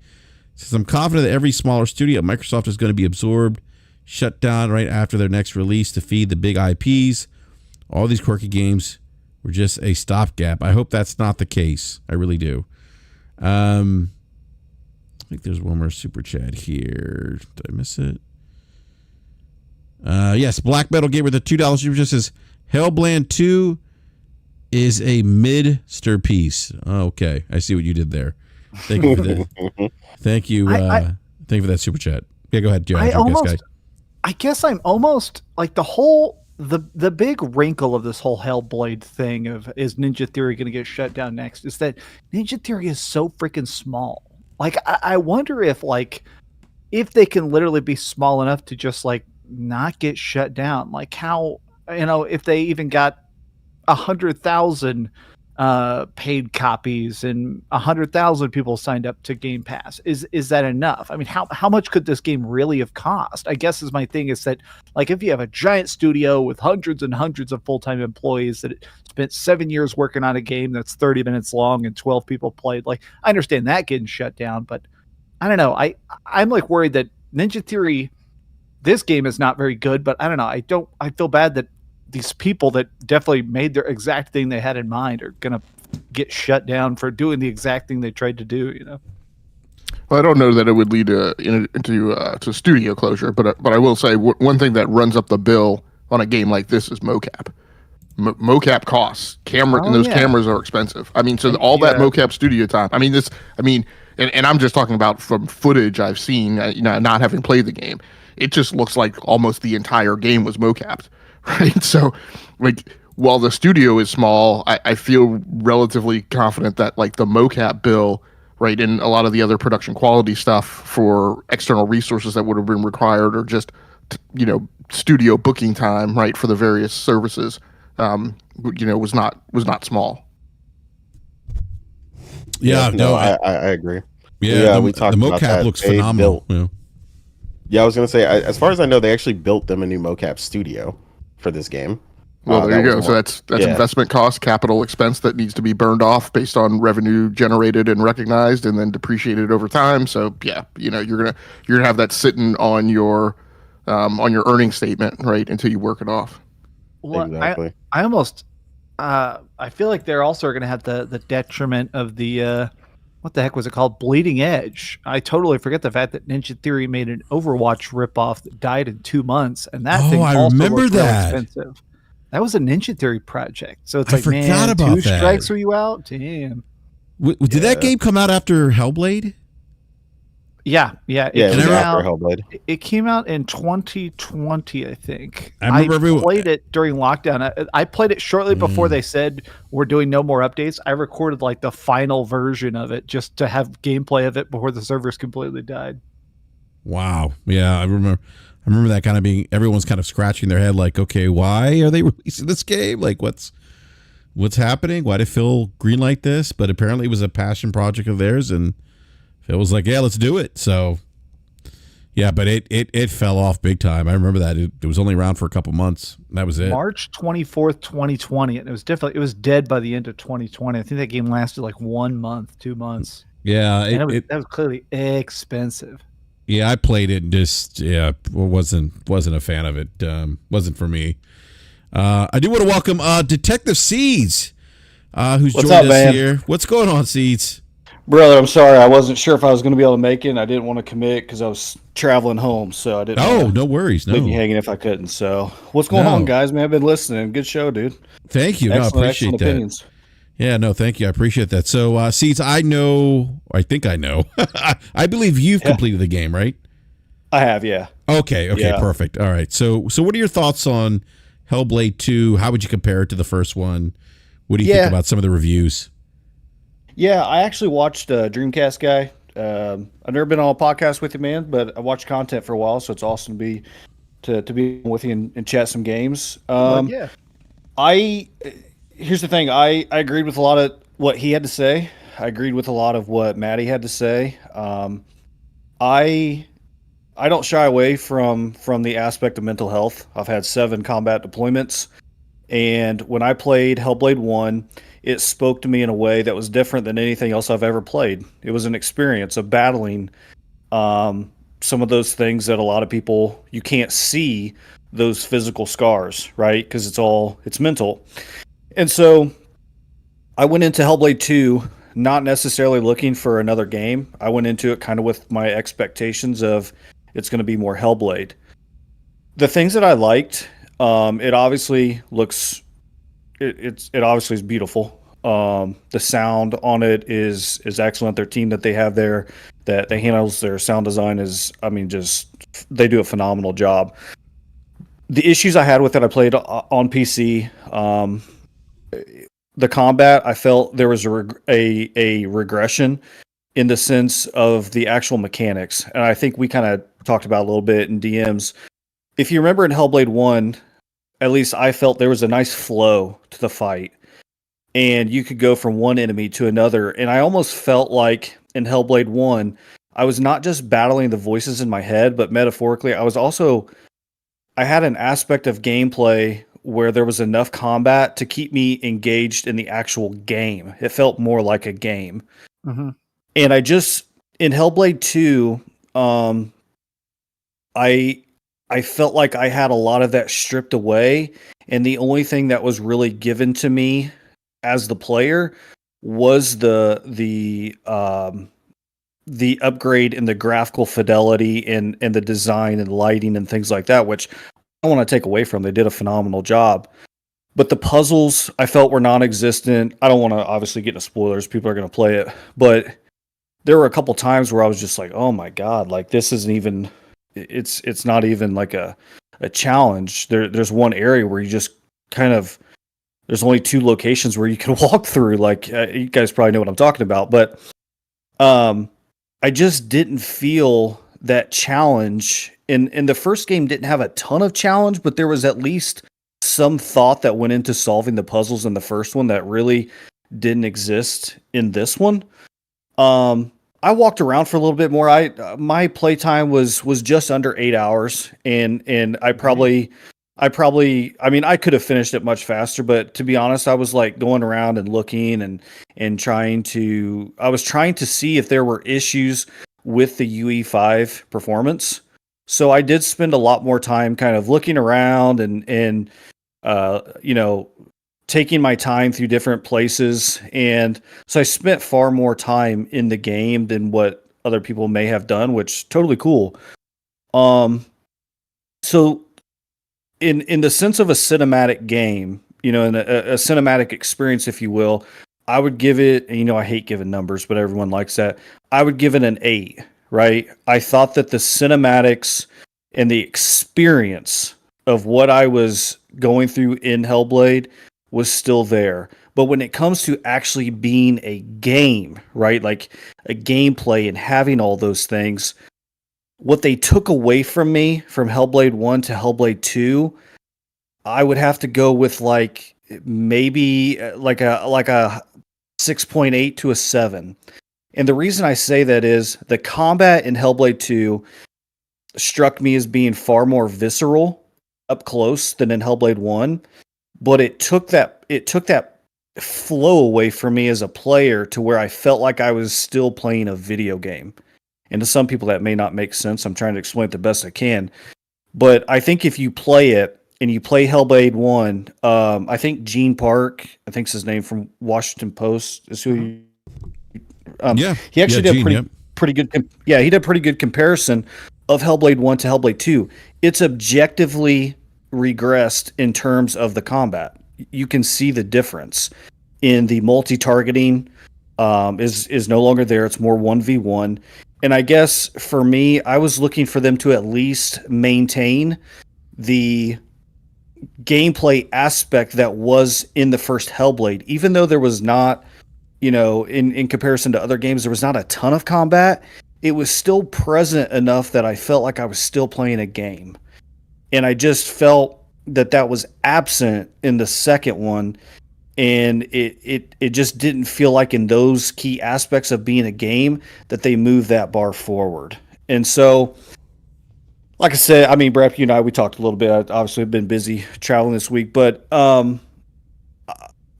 Says, I'm confident that every smaller studio at Microsoft is going to be absorbed, shut down right after their next release to feed the big IPs. All these quirky games were just a stopgap. I hope that's not the case. I really do. I think there's one more super chat here. Did I miss it? Yes, Black Metal Gamer, the $2 super chat says Hellblade II is a mid-ster-piece. Oh, okay, I see what you did there. Thank you for that. Thank you. Thank you for that super chat. Yeah, go ahead, Joe. I guess I'm almost like the big wrinkle of this whole Hellblade thing of is Ninja Theory going to get shut down next is that Ninja Theory is so freaking small. Like, I wonder if they can literally be small enough to just not get shut down. Like how, if they even got 100,000 paid copies and 100,000 people signed up to Game Pass, is that enough? I mean, how much could this game really have cost? I guess is my thing is that if you have a giant studio with hundreds and hundreds of full-time employees that spent 7 years working on a game that's 30 minutes long and 12 people played, I understand that getting shut down, but I don't know. I'm worried that Ninja Theory, this game is not very good, but I don't know. I feel bad that these people that definitely made their exact thing they had in mind are going to get shut down for doing the exact thing they tried to do, Well, I don't know that it would lead to studio closure, but I will say one thing that runs up the bill on a game like this is mocap. Mocap costs. Cameras are expensive. I mean, so all that mocap studio time. And I'm just talking about from footage I've seen, not having played the game. It just looks like almost the entire game was mocapped. right? So, like, while the studio is small, I feel relatively confident that like the mocap bill, right, and a lot of the other production quality stuff for external resources that would have been required, or just studio booking time, right, for the various services, was not small. Yeah, no, I agree. yeah, We the talked about mocap that. looks They phenomenal. built- Yeah, I was gonna say, as far as I know, they actually built them a new mocap studio for this game. Well, there that you was go. So more- that's yeah. investment cost, capital expense that needs to be burned off based on revenue generated and recognized, and then depreciated over time. So yeah, you're gonna have that sitting on your earnings statement, right, until you work it off. Well, Exactly. I almost I feel like they're also going to have the detriment of the what the heck was it called? Bleeding Edge. I totally forget the fact that Ninja Theory made an Overwatch ripoff that died in 2 months, and that thing I also remember looked real that. expensive. That was a Ninja Theory project. So it's I like, forgot man, about 2 that. strikes were you out? Damn. Did that game come out after Hellblade? Yeah. Yeah, It it was came after out. Hellblade. It came out in 2020, I think. I remember everyone- played it during lockdown. I played it shortly before they said we're doing no more updates. I recorded like the final version of it just to have gameplay of it before the servers completely died. Wow. Yeah, I remember that kind of being, everyone's kind of scratching their head like, okay, why are they releasing this game? Like, what's happening? Why did Phil greenlight this? But apparently it was a passion project of theirs, and Phil was like, yeah, let's do it. So yeah, but it fell off big time. I remember that. It was only around for a couple months. That was it. March 24th, 2020, and it was dead by the end of 2020. I think that game lasted like 1 month, 2 months. Yeah, And that was clearly expensive. yeah, I played it and just wasn't a fan of it. Wasn't for me. I do want to welcome Detective Seeds, who's What's joined up, us man? here. What's going on, Seeds? Brother, I'm sorry. I wasn't sure if I was going to be able to make it. And I didn't want to commit because I was traveling home, so I didn't. Oh, wanna no worries. No, leave you hanging if I couldn't. So, what's going No. on, guys? Man, I've been listening. Good show, dude. thank you. Excellent, No, I appreciate excellent that. opinions. Yeah, no, thank you. I appreciate that. So, Seeds, I think I know. I believe you've completed the game, right? I have, yeah. Okay, Yeah. perfect. All right. So what are your thoughts on Hellblade 2? How would you compare it to the first one? What do you think about some of the reviews? Yeah, I actually watched Dreamcast Guy. I've never been on a podcast with you, man, but I watched content for a while, so it's awesome to be with you and chat some games. Yeah. Here's the thing. I agreed with a lot of what he had to say. I agreed with a lot of what Maddie had to say. I don't shy away from the aspect of mental health. I've had 7 combat deployments, and when I played Hellblade 1, it spoke to me in a way that was different than anything else I've ever played. It was an experience of battling some of those things that a lot of people, you can't see those physical scars, right? Because it's mental. And so I went into Hellblade 2 not necessarily looking for another game. I went into it kind of with my expectations of it's going to be more Hellblade. The things that I liked, it obviously looks, it obviously is beautiful. The sound on it is excellent. Their team that they have there that handles their sound design they do a phenomenal job. The issues I had with it, I played on PC. The combat, I felt there was a regression in the sense of the actual mechanics. And I think we kind of talked about a little bit in DMs. If you remember in Hellblade 1, at least I felt there was a nice flow to the fight. And you could go from one enemy to another. And I almost felt like in Hellblade 1, I was not just battling the voices in my head, but metaphorically, I had an aspect of gameplay where there was enough combat to keep me engaged in the actual game. It felt more like a game. Mm-hmm. And in Hellblade 2, I felt like I had a lot of that stripped away, and the only thing that was really given to me as the player was the upgrade in the graphical fidelity and the design and lighting and things like that, which I don't want to take away from. They did a phenomenal job. But the puzzles I felt were non-existent. I don't want to obviously get into spoilers. People are going to play it. But there were a couple times where I was just like, oh my God, like this isn't even, it's not even like a challenge. There's one area where you just kind of there's only 2 locations where you can walk through. Like you guys probably know what I'm talking about, but I just didn't feel that challenge. In the first game didn't have a ton of challenge, but there was at least some thought that went into solving the puzzles in the first one that really didn't exist in this one. I walked around for a little bit more. My playtime was just under 8 hours, and I mean, I could have finished it much faster, but to be honest, I was like going around and looking and trying to see if there were issues with the UE5 performance. So I did spend a lot more time kind of looking around and taking my time through different places. And so I spent far more time in the game than what other people may have done, which totally cool. So in the sense of a cinematic game, in a cinematic experience, if you will, I would give it, and I hate giving numbers, but everyone likes that. I would give it an 8, right? I thought that the cinematics and the experience of what I was going through in Hellblade was still there. But when it comes to actually being a game, right? Like a gameplay and having all those things, what they took away from me from Hellblade 1 to Hellblade 2, I would have to go with like maybe like a 6.8 to a 7. And the reason I say that is the combat in Hellblade 2 struck me as being far more visceral up close than in Hellblade 1, but it took that flow away from me as a player to where I felt like I was still playing a video game. And to some people that may not make sense. I'm trying to explain it the best I can. But I think if you play it and you play Hellblade 1, I think Gene Park, I think's his name from Washington Post, is who he he actually did Gene, pretty good. Yeah, he did a pretty good comparison of Hellblade 1 to Hellblade 2. It's objectively regressed in terms of the combat. You can see the difference in the multi-targeting is no longer there. It's more 1v1. And I guess for me, I was looking for them to at least maintain the gameplay aspect that was in the first Hellblade, even though there was not, in comparison to other games, there was not a ton of combat. It was still present enough that I felt like I was still playing a game. And I just felt that was absent in the second one. And it just didn't feel like in those key aspects of being a game that they moved that bar forward. And so, like I said, I mean, BRAP, you and I, we talked a little bit. Obviously, I've been busy traveling this week, but I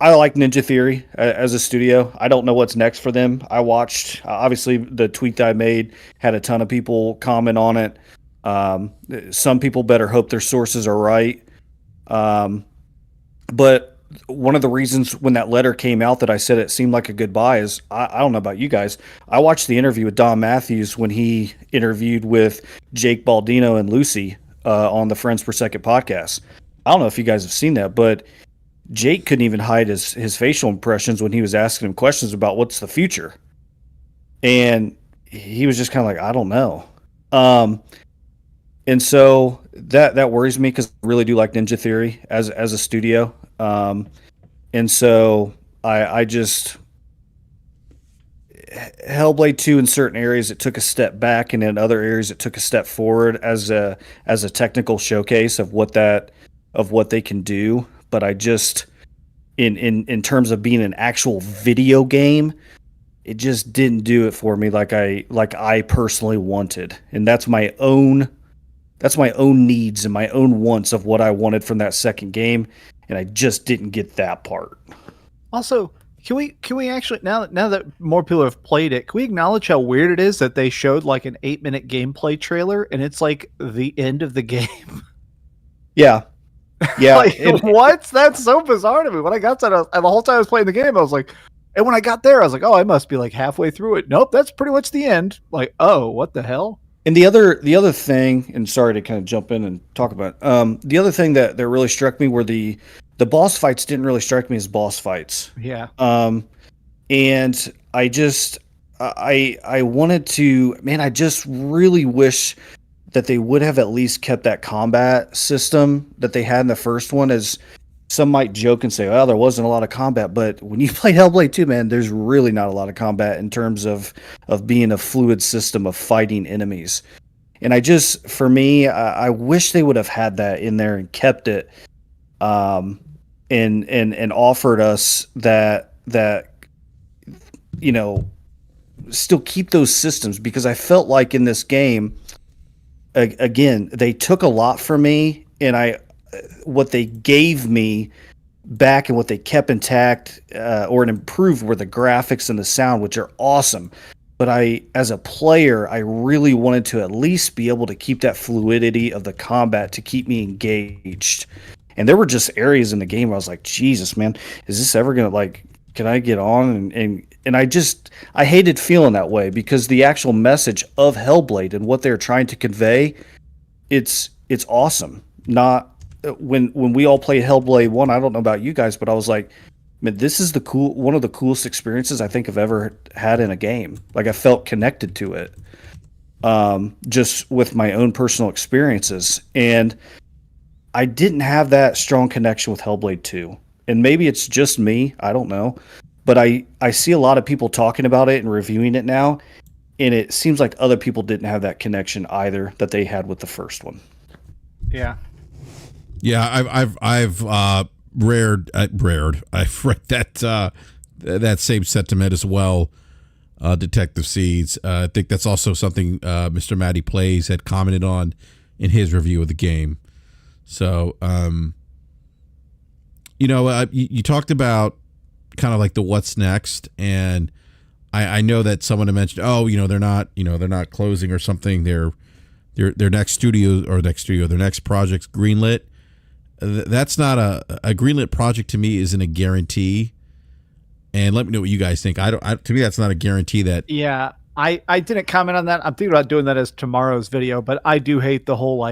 like Ninja Theory as a studio. I don't know what's next for them. I watched, obviously, the tweet that I made had a ton of people comment on it. Some people better hope their sources are right. But one of the reasons when that letter came out that I said it seemed like a goodbye is, I don't know about you guys, I watched the interview with Don Matthews when he interviewed with Jake Baldino and Lucy on the Friends Per Second podcast. I don't know if you guys have seen that, but Jake couldn't even hide his facial impressions when he was asking him questions about what's the future. And he was just kind of like, I don't know. And so that worries me because I really do like Ninja Theory as a studio. And so I just Hellblade 2 in certain areas it took a step back, and in other areas it took a step forward as a technical showcase of what they can do. But I just in terms of being an actual video game, it just didn't do it for me like I personally wanted. And that's my own needs and my own wants of what I wanted from that second game, and I just didn't get that part. Also, can we actually now that more people have played it, can we acknowledge how weird it is that they showed like an 8-minute gameplay trailer and it's like the end of the game? Yeah. Like, what? That's so bizarre to me. When I got to that, the whole time I was playing the game, I was like, and when I got there, I was like, oh, I must be like halfway through it. Nope, that's pretty much the end. Like, oh, what the hell? And the other thing, and sorry to kind of jump in and talk about the other thing that really struck me were the boss fights didn't really strike me as boss fights. Yeah. And I just I wanted to, man, I just really wish that they would have at least kept that combat system that they had in the first one. As some might joke and say, well, there wasn't a lot of combat, but when you play Hellblade 2, man, there's really not a lot of combat in terms of being a fluid system of fighting enemies. And for me, I wish they would have had that in there and kept it, and offered us that, still keep those systems, because I felt like in this game, again, they took a lot from me, and what they gave me back and what they kept intact or improved were the graphics and the sound, which are awesome. But as a player, I really wanted to at least be able to keep that fluidity of the combat to keep me engaged. And there were just areas in the game where I was like, Jesus, man, is this ever going to, can I get on? And I hated feeling that way, because the actual message of Hellblade and what they're trying to convey, it's awesome. Not when we all played Hellblade 1, I don't know about you guys, but I was like, man, this is one of the coolest experiences I think I've ever had in a game. Like, I felt connected to it, just with my own personal experiences. And I didn't have that strong connection with Hellblade 2. And maybe it's just me, I don't know. But I see a lot of people talking about it and reviewing it now, and it seems like other people didn't have that connection either that they had with the first one. Yeah. Yeah, I've read that same sentiment as well. Detective Seeds. I think that's also something Mr. Matty Plays had commented on in his review of the game. So, you talked about kind of like the what's next, and I know that someone had mentioned, they're not closing or something. Their next their next project's greenlit. That's not a greenlit project. To me, isn't a guarantee. And let me know what you guys think. To me, that's not a guarantee that. Yeah, I didn't comment on that. I'm thinking about doing that as tomorrow's video, but I do hate the whole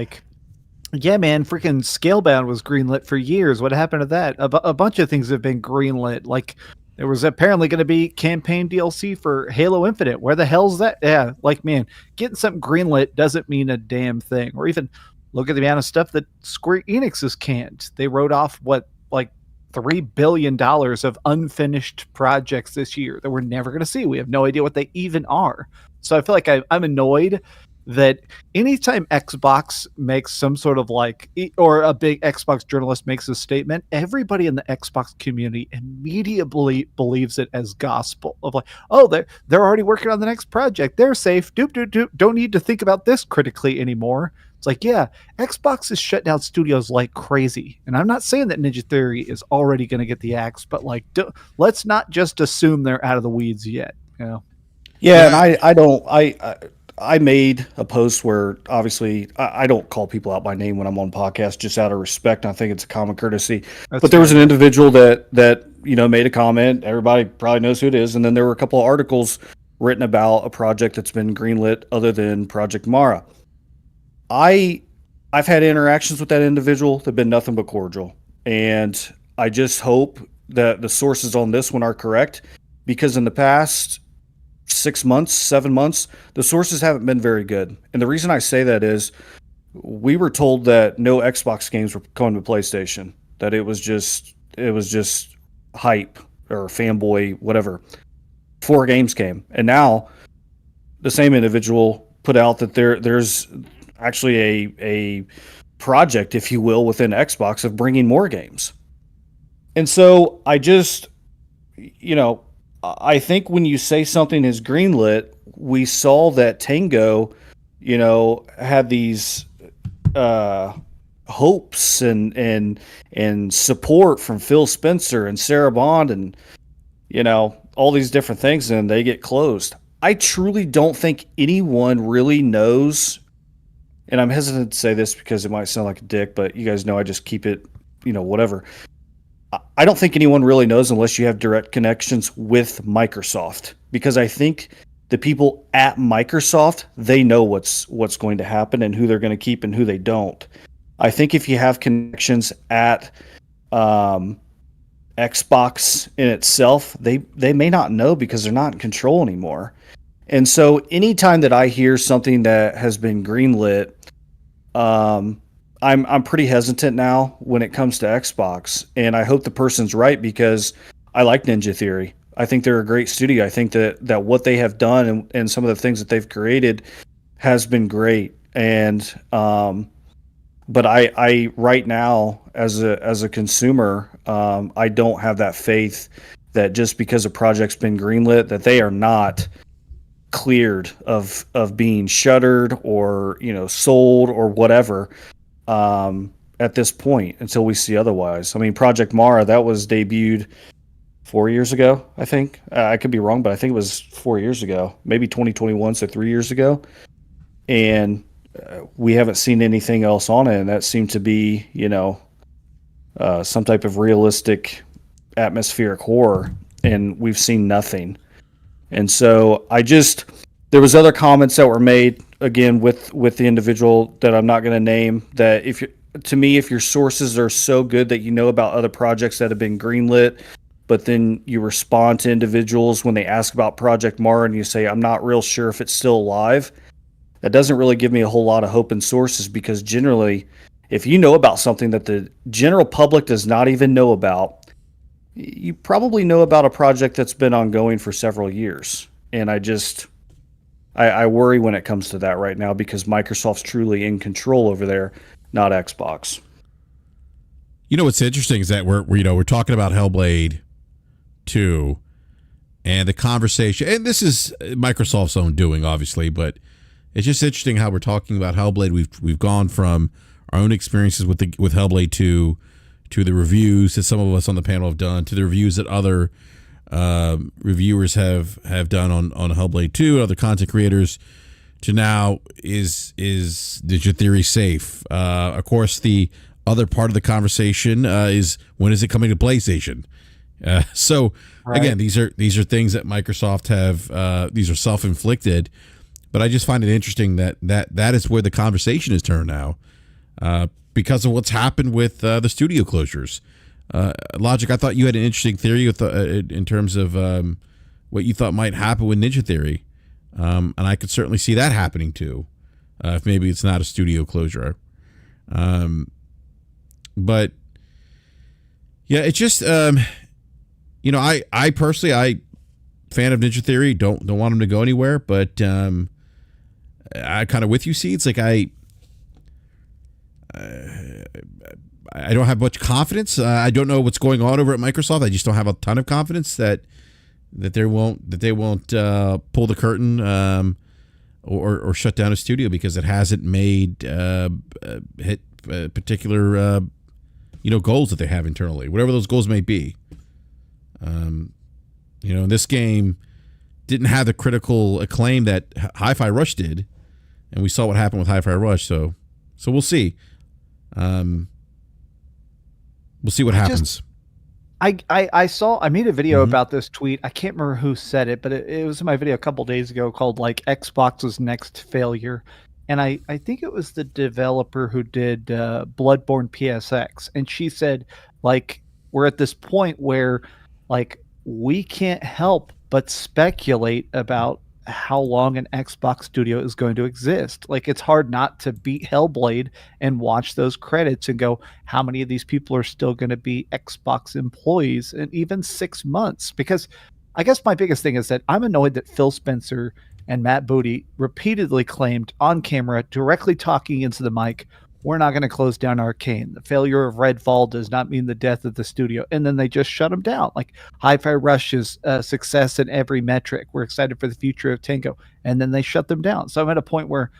yeah, man, freaking Scalebound was greenlit for years. What happened to that? A bunch of things have been greenlit. Like, there was apparently going to be campaign DLC for Halo Infinite. Where the hell's that? Yeah, man, getting something greenlit doesn't mean a damn thing. Or even look at the amount of stuff that Square Enix has canned. They wrote off $3 billion of unfinished projects this year that we're never going to see. We have no idea what they even are. So I feel like I'm annoyed that anytime Xbox makes some sort of or a big Xbox journalist makes a statement, everybody in the Xbox community immediately believes it as gospel of they're already working on the next project. They're safe. Doop. Don't need to think about this critically anymore. It's yeah, Xbox has shut down studios like crazy. And I'm not saying that Ninja Theory is already going to get the axe, but let's not just assume they're out of the weeds yet. Yeah, and I made a post where, obviously, I don't call people out by name when I'm on podcasts, just out of respect. I think it's a common courtesy. But there was an individual that made a comment. Everybody probably knows who it is. And then there were a couple of articles written about a project that's been greenlit other than Project Mara. I've had interactions with that individual that have been nothing but cordial. And I just hope that the sources on this one are correct, because in the past 6 months, 7 months, the sources haven't been very good. And the reason I say that is we were told that no Xbox games were coming to PlayStation, that it was just hype or fanboy, whatever. 4 games came. And now the same individual put out that there's actually a project, if you will, within Xbox of bringing more games. And so I just, I think when you say something is greenlit, we saw that Tango, had these hopes and support from Phil Spencer and Sarah Bond and, all these different things, and they get closed. I truly don't think anyone really knows, and I'm hesitant to say this because it might sound like a dick, but you guys know I just keep it, whatever. I don't think anyone really knows unless you have direct connections with Microsoft, because I think the people at Microsoft, they know what's going to happen and who they're going to keep and who they don't. I think if you have connections at Xbox in itself, they may not know because they're not in control anymore. And so anytime that I hear something that has been greenlit I'm pretty hesitant now when it comes to Xbox, and I hope the person's right because I like Ninja Theory. I think they're a great studio. I think that what they have done and some of the things that they've created has been great. And but I right now as a consumer, I don't have that faith that just because a project's been greenlit that they are not cleared of being shuttered or sold or whatever at this point until we see otherwise. I mean, Project Mara, that was debuted 4 years ago, I think. I could be wrong, but I think it was 4 years ago, maybe 2021, so 3 years ago. And we haven't seen anything else on it, and that seemed to be, some type of realistic atmospheric horror, and we've seen nothing. And so there was other comments that were made again with the individual that I'm not going to name, that if your sources are so good that you know about other projects that have been greenlit, but then you respond to individuals when they ask about Project Mara and you say, I'm not real sure if it's still alive, that doesn't really give me a whole lot of hope in sources, because generally, if you know about something that the general public does not even know about, you probably know about a project that's been ongoing for several years. And I worry when it comes to that right now, because Microsoft's truly in control over there, not Xbox. What's interesting is that we're talking about Hellblade 2 and the conversation, and this is Microsoft's own doing, obviously, but it's just interesting how we're talking about Hellblade. We've gone from our own experiences with Hellblade 2 to the reviews that some of us on the panel have done, to the reviews that other reviewers have done on Hellblade 2, other content creators, to now is Ninja Theory safe? Of course, the other part of the conversation is, when is it coming to PlayStation? So right. Again, these are things that Microsoft have. These are self-inflicted, but I just find it interesting that is where the conversation is turned now, because of what's happened with the studio closures. Logic, I thought you had an interesting theory in terms of what you thought might happen with Ninja Theory, and I could certainly see that happening too, if maybe it's not a studio closure. But yeah, it's just I personally, fan of Ninja Theory, don't want them to go anywhere, but I kind of with you, Seeds. Like I don't have much confidence. I don't know what's going on over at Microsoft. I just don't have a ton of confidence that they won't pull the curtain or shut down a studio because it hasn't made hit particular goals that they have internally, whatever those goals may be. This game didn't have the critical acclaim that Hi-Fi Rush did, and we saw what happened with Hi-Fi Rush. So we'll see. We'll see what happens. I made a video about this tweet. I can't remember who said it, but it was in my video a couple days ago called like Xbox's next failure. And I think it was the developer who did Bloodborne PSX. And she said, like, we're at this point where like we can't help but speculate about how long an Xbox studio is going to exist. Like, it's hard not to beat Hellblade and watch those credits and go, how many of these people are still going to be Xbox employees in even 6 months? Because I guess my biggest thing is that I'm annoyed that Phil Spencer and Matt Booty repeatedly claimed on camera, directly talking into the mic, we're not going to close down Arcane. The failure of Redfall does not mean the death of the studio. And then they just shut them down. Like Hi-Fi Rush's success in every metric. We're excited for the future of Tango. And then they shut them down. So I'm at a point where,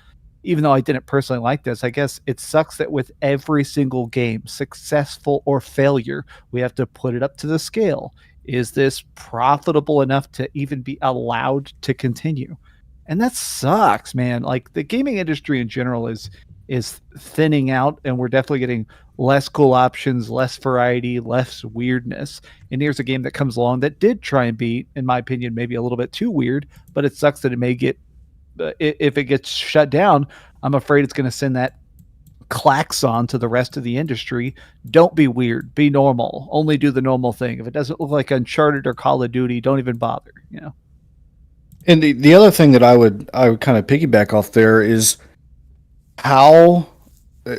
even though I didn't personally like this, I guess it sucks that with every single game, successful or failure, we have to put it up to the scale. Is this profitable enough to even be allowed to continue? And that sucks, man. Like, the gaming industry in general is thinning out, and we're definitely getting less cool options, less variety, less weirdness. And here's a game that comes along that did try and be, in my opinion, maybe a little bit too weird, but it sucks that it may get, if it gets shut down, I'm afraid it's going to send that klaxon to the rest of the industry. Don't be weird, be normal, only do the normal thing. If it doesn't look like Uncharted or Call of Duty, don't even bother, And the other thing that I would kind of piggyback off there is how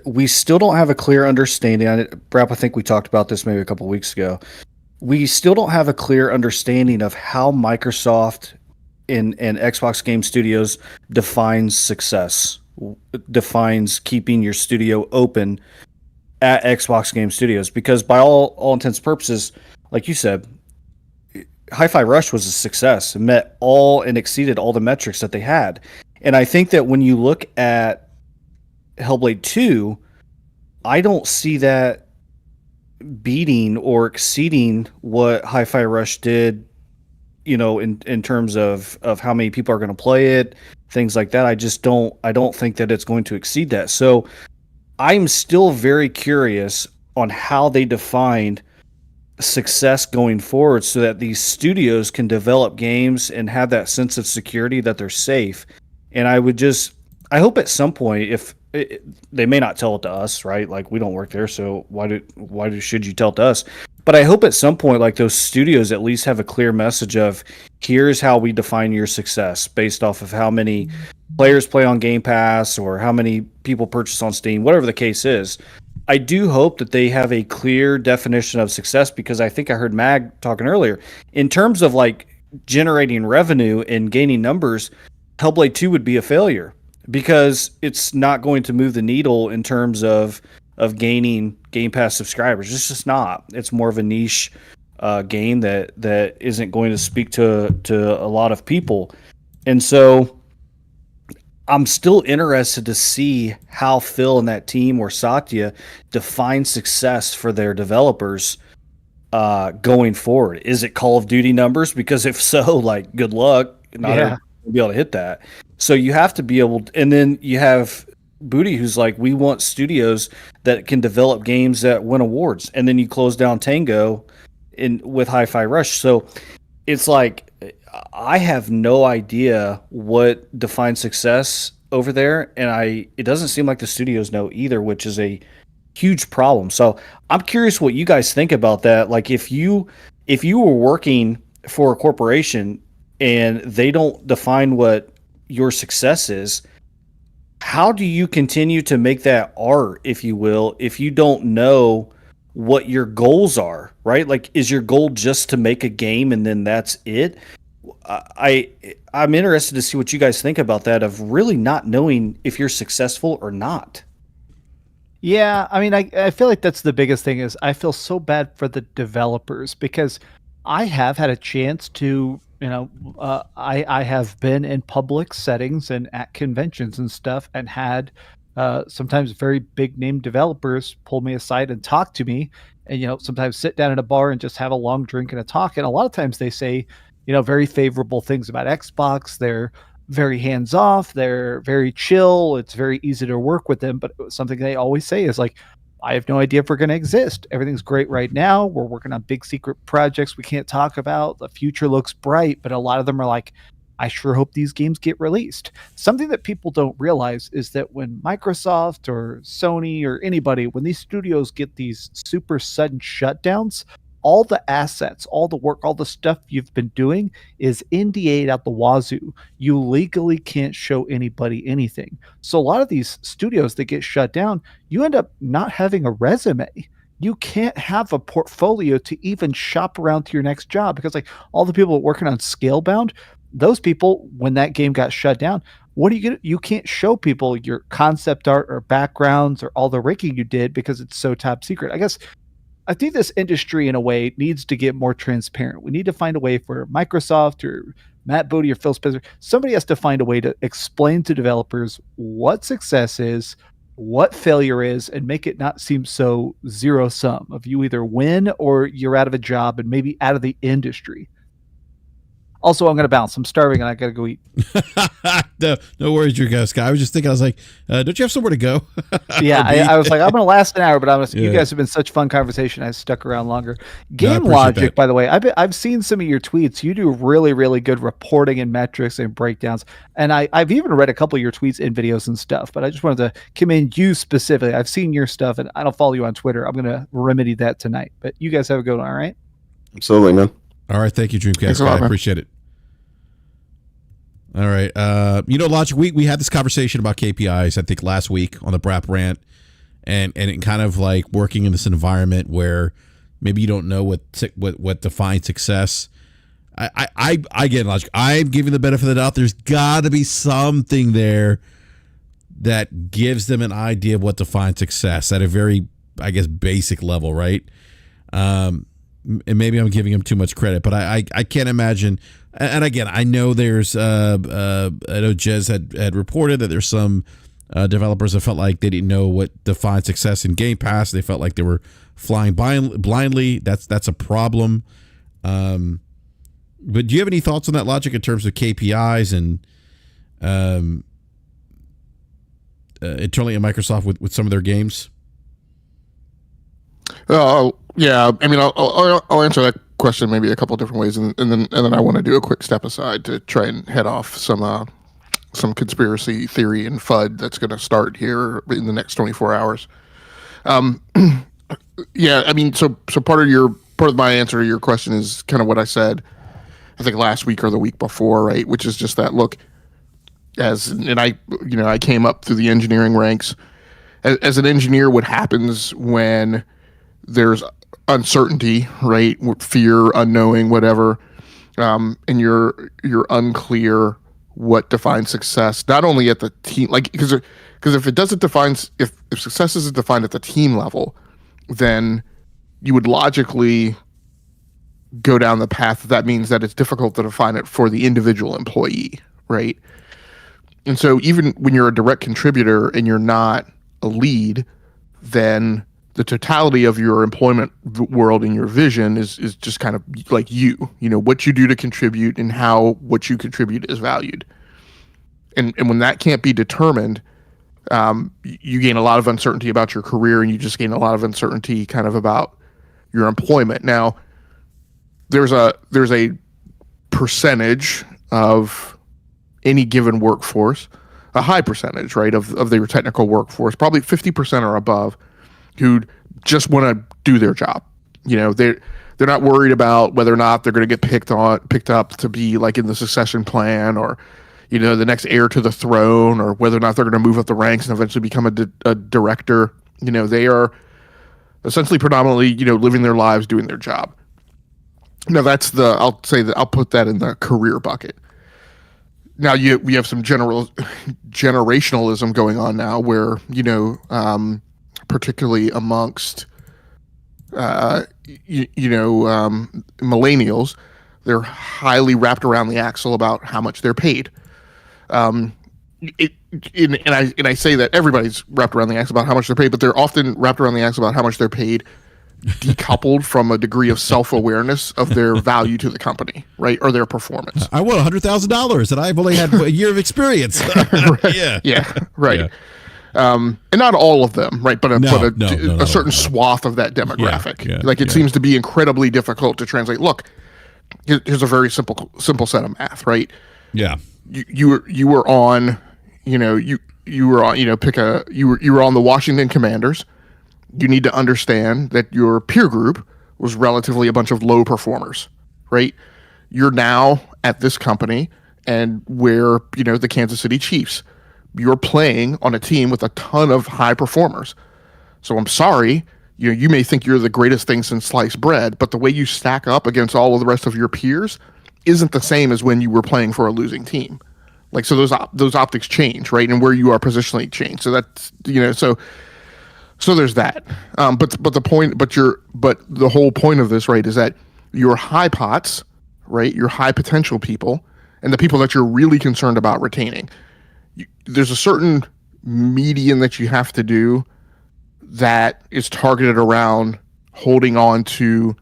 we still don't have a clear understanding. BRAP, I think we talked about this maybe a couple weeks ago. We still don't have a clear understanding of how Microsoft and Xbox Game Studios defines success, defines keeping your studio open at Xbox Game Studios. Because by all intents and purposes, like you said, Hi-Fi Rush was a success. It met all and exceeded all the metrics that they had. And I think that when you look at Hellblade 2, I don't see that beating or exceeding what Hi-Fi Rush did, in terms of how many people are going to play it, things like that. I don't think that it's going to exceed that. So I'm still very curious on how they defined success going forward so that these studios can develop games and have that sense of security that they're safe. And I hope at some point, they may not tell it to us, right? Like, we don't work there, so should you tell it to us? But I hope at some point, like, those studios at least have a clear message of, here's how we define your success based off of how many players play on Game Pass or how many people purchase on Steam, whatever the case is. I do hope that they have a clear definition of success, because I think I heard Mag talking earlier. In terms of, like, generating revenue and gaining numbers, Hellblade 2 would be a failure, because it's not going to move the needle in terms of gaining Game Pass subscribers. It's just not. It's more of a niche game that isn't going to speak to a lot of people. And so I'm still interested to see how Phil and that team, or Satya, define success for their developers going forward. Is it Call of Duty numbers? Because if so, like, good luck. Not everyone will be able to hit that. So you have to be able to, and then you have Booty, who's like, we want studios that can develop games that win awards. And then you close down Tango with Hi-Fi Rush. So it's like, I have no idea what defines success over there. And it doesn't seem like the studios know either, which is a huge problem. So I'm curious what you guys think about that. Like, if you were working for a corporation and they don't define what your success is, how do you continue to make that art, if you will, if you don't know what your goals are, right? Like, is your goal just to make a game and then that's it? I'm interested to see what you guys think about that, of really not knowing if you're successful or not. Yeah, I mean, I feel like that's the biggest thing, is I feel so bad for the developers, because I have had a chance to, I have been in public settings and at conventions and stuff, and had sometimes very big name developers pull me aside and talk to me, and sometimes sit down at a bar and just have a long drink and a talk. And a lot of times they say, very favorable things about Xbox. They're very hands off. They're very chill. It's very easy to work with them. But something they always say is like, I have no idea if we're going to exist. Everything's great right now. We're working on big secret projects we can't talk about. The future looks bright, but a lot of them are like, I sure hope these games get released. Something that people don't realize is that when Microsoft or Sony or anybody, when these studios get these super sudden shutdowns, all the assets, all the work, all the stuff you've been doing is NDA'd out the wazoo. You legally can't show anybody anything. So a lot of these studios that get shut down, you end up not having a resume. You can't have a portfolio to even shop around to your next job, because like all the people working on Scalebound, those people, when that game got shut down, what do you get? You can't show people your concept art or backgrounds or all the rigging you did, because it's so top secret. I think this industry, in a way, needs to get more transparent. We need to find a way for Microsoft or Matt Booty or Phil Spencer, somebody has to find a way to explain to developers what success is, what failure is, and make it not seem so zero sum of you either win or you're out of a job and maybe out of the industry. Also, I'm going to bounce. I'm starving and I got to go eat. No worries, you guys. I was just thinking, I was like, don't you have somewhere to go? Yeah, I was like, I'm going to last an hour, but you guys have been such fun conversation. I stuck around longer. Game Logic, by the way, I've seen some of your tweets. You do really, really good reporting and metrics and breakdowns. And I've even read a couple of your tweets and videos and stuff, but I just wanted to commend you specifically. I've seen your stuff and I don't follow you on Twitter. I'm going to remedy that tonight. But you guys have a good one, all right? Absolutely, man. All right, thank you, Dreamcast guy. I appreciate it. All right, Logic, we had this conversation about KPIs, I think, last week on the BRAP rant, and it kind of like working in this environment where maybe you don't know what defines success. I get logic. I'm giving the benefit of the doubt. There's got to be something there that gives them an idea of what defines success at a very, I guess, basic level, right? And maybe I'm giving them too much credit, but I can't imagine. And again, I know there's I know Jez had reported that there's some developers that felt like they didn't know what defined success in Game Pass. They felt like they were flying blindly. That's a problem. But do you have any thoughts on that logic in terms of KPIs and internally at Microsoft with some of their games? Yeah. I mean, I'll answer that question maybe a couple of different ways, and then I want to do a quick step aside to try and head off some conspiracy theory and FUD that's going to start here in the next 24 hours. Yeah. I mean, so part of my answer to your question is kind of what I said, I think last week or the week before, right? Which is just that, look, I came up through the engineering ranks. As an engineer, what happens when there's uncertainty, right? Fear, unknowing, whatever, and you're unclear what defines success, not only at the team, like, because if it doesn't define, if success isn't defined at the team level, then you would logically go down the path that means that it's difficult to define it for the individual employee, right? And so even when you're a direct contributor and you're not a lead, then the totality of your employment world and your vision is just kind of like what you do to contribute and how what you contribute is valued. And when that can't be determined, you gain a lot of uncertainty about your career, and you just gain a lot of uncertainty kind of about your employment. Now, there's a percentage of any given workforce, a high percentage, right, of their technical workforce, probably 50% or above, who just want to do their job. They're not worried about whether or not they're going to get picked up to be like in the succession plan, or the next heir to the throne, or whether or not they're going to move up the ranks and eventually become a director. They are essentially predominantly living their lives doing their job. Now I'll put that in the career bucket. Now we have some generationalism going on now, where particularly amongst millennials, they're highly wrapped around the axle about how much they're paid. And I say that everybody's wrapped around the axle about how much they're paid, but they're often wrapped around the axle about how much they're paid, decoupled from a degree of self-awareness of their value to the company, right, or their performance. I won $100,000, and I've only had a year of experience. Right. Yeah, right. Yeah. And not all of them, right, but a certain swath of that demographic. It seems to be incredibly difficult to translate. Look, here's a very simple set of math, right? Yeah. You were on the Washington Commanders. You need to understand that your peer group was relatively a bunch of low performers, right? You're now at this company, and we're, the Kansas City Chiefs. You're playing on a team with a ton of high performers. So I'm sorry, you may think you're the greatest thing since sliced bread, but the way you stack up against all of the rest of your peers isn't the same as when you were playing for a losing team. Like, so those optics change, right? And where you are positionally change. So that's, so there's that. But the whole point of this, right, is that your high pots, right, your high potential people, and the people that you're really concerned about retaining, there's a certain median that you have to do that is targeted around holding on to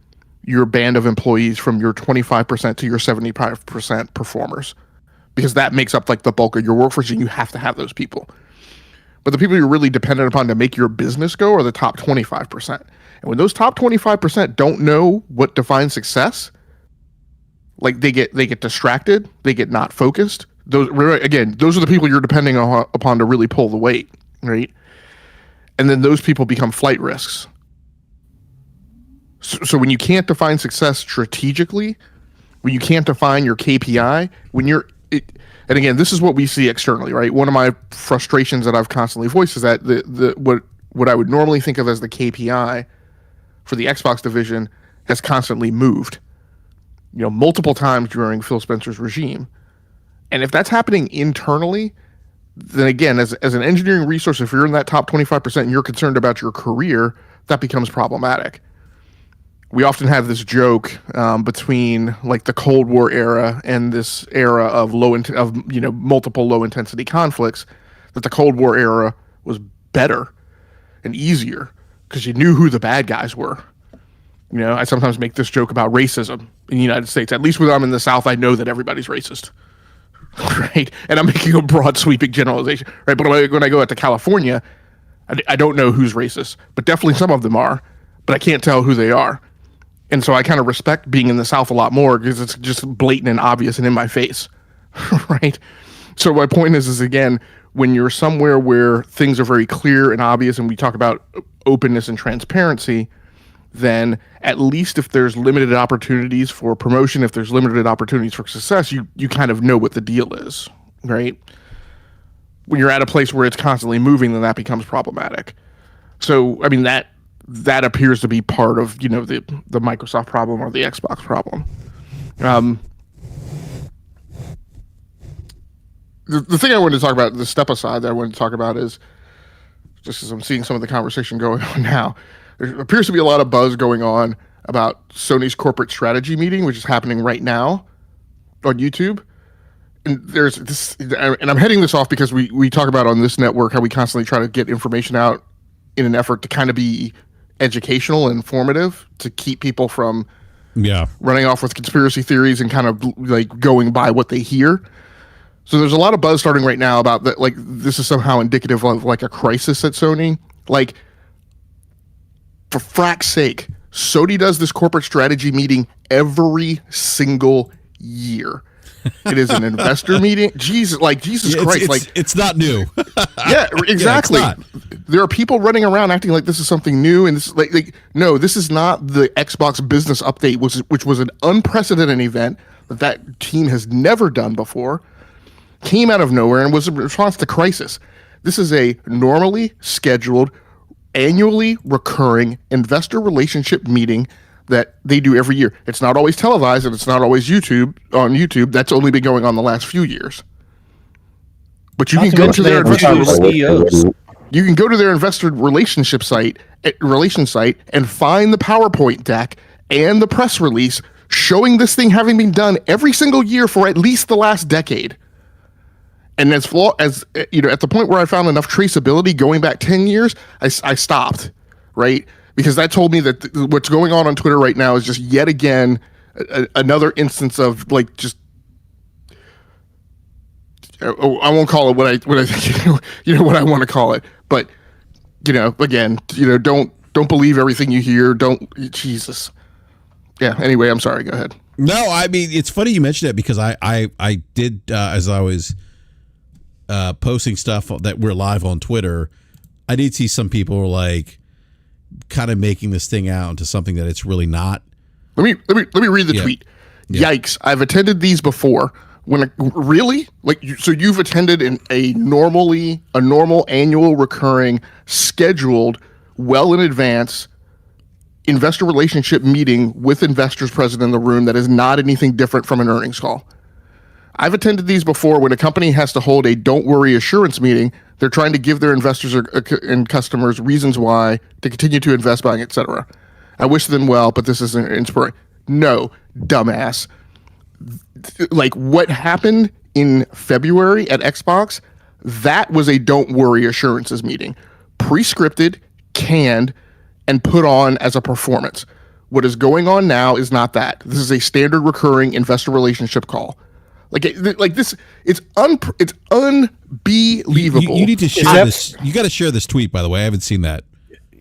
your band of employees from your 25% to your 75% performers, because that makes up like the bulk of your workforce, and you have to have those people. But the people you're really dependent upon to make your business go are the top 25%. And when those top 25% don't know what defines success, like they get distracted, they get not focused. Those are the people you're depending upon to really pull the weight, right? And then those people become flight risks. So when you can't define success strategically, when you can't define your KPI, and again, this is what we see externally, right? One of my frustrations that I've constantly voiced is that what I would normally think of as the KPI for the Xbox division has constantly moved, multiple times during Phil Spencer's regime. And if that's happening internally, then again, as an engineering resource, if you're in that top 25% and you're concerned about your career, that becomes problematic. We often have this joke between like the Cold War era and this era of multiple low intensity conflicts, that the Cold War era was better and easier because you knew who the bad guys were. I sometimes make this joke about racism in the United States. At least when I'm in the South, I know that everybody's racist, right? And I'm making a broad sweeping generalization, right? But when I go out to California, I don't know who's racist, but definitely some of them are, but I can't tell who they are. And so I kind of respect being in the South a lot more because it's just blatant and obvious and in my face, right? So my point is again, when you're somewhere where things are very clear and obvious and we talk about openness and transparency, then at least if there's limited opportunities for promotion, if there's limited opportunities for success, you kind of know what the deal is, right? When you're at a place where it's constantly moving, then that becomes problematic. So, I mean, that appears to be part of, the Microsoft problem or the Xbox problem. The thing I wanted to talk about, the step aside that I wanted to talk about is, just as I'm seeing some of the conversation going on now, there appears to be a lot of buzz going on about Sony's corporate strategy meeting, which is happening right now on YouTube. And there's this, and I'm heading this off because we talk about on this network how we constantly try to get information out in an effort to kind of be educational and informative to keep people from running off with conspiracy theories and kind of like going by what they hear. So there's a lot of buzz starting right now about that, like this is somehow indicative of like a crisis at Sony. Like, for frack's sake, Sony does this corporate strategy meeting every single year. It is an investor meeting. Jesus Christ! It's not new. Yeah, exactly. Yeah, there are people running around acting like this is something new, and this no, this is not the Xbox business update, which was an unprecedented event that team has never done before. Came out of nowhere and was a response to crisis. This is a normally scheduled, annually recurring investor relationship meeting that they do every year. It's not always televised and it's not always on YouTube. That's only been going on the last few years. But you can go to their You can go to their investor relationship site and find the PowerPoint deck and the press release showing this thing having been done every single year for at least the last decade. And at the point where I found enough traceability going back 10 years, I stopped, right? Because that told me that what's going on Twitter right now is just yet again another instance of like just. I won't call it what I think what I want to call it, but again, don't believe everything you hear. Jesus. Yeah. Anyway, I'm sorry. Go ahead. No, I mean it's funny you mentioned that because I did as I was. Posting stuff that we're live on Twitter, I did see some people like kind of making this thing out into something that it's really not. Let me read the tweet. Yeah. Yikes! I've attended these before. So you've attended a normal annual recurring scheduled well in advance investor relationship meeting with investors present in the room that is not anything different from an earnings call. I've attended these before when a company has to hold a don't worry assurance meeting. They're trying to give their investors and customers reasons why to continue to invest, buying, etc. I wish them well, but this isn't inspiring. No, dumbass. Like what happened in February at Xbox, that was a don't worry assurances meeting. Pre-scripted, canned, and put on as a performance. What is going on now is not that. This is a standard recurring investor relationship call. Like this, it's unbelievable. You need to share this. You got to share this tweet, by the way. I haven't seen that.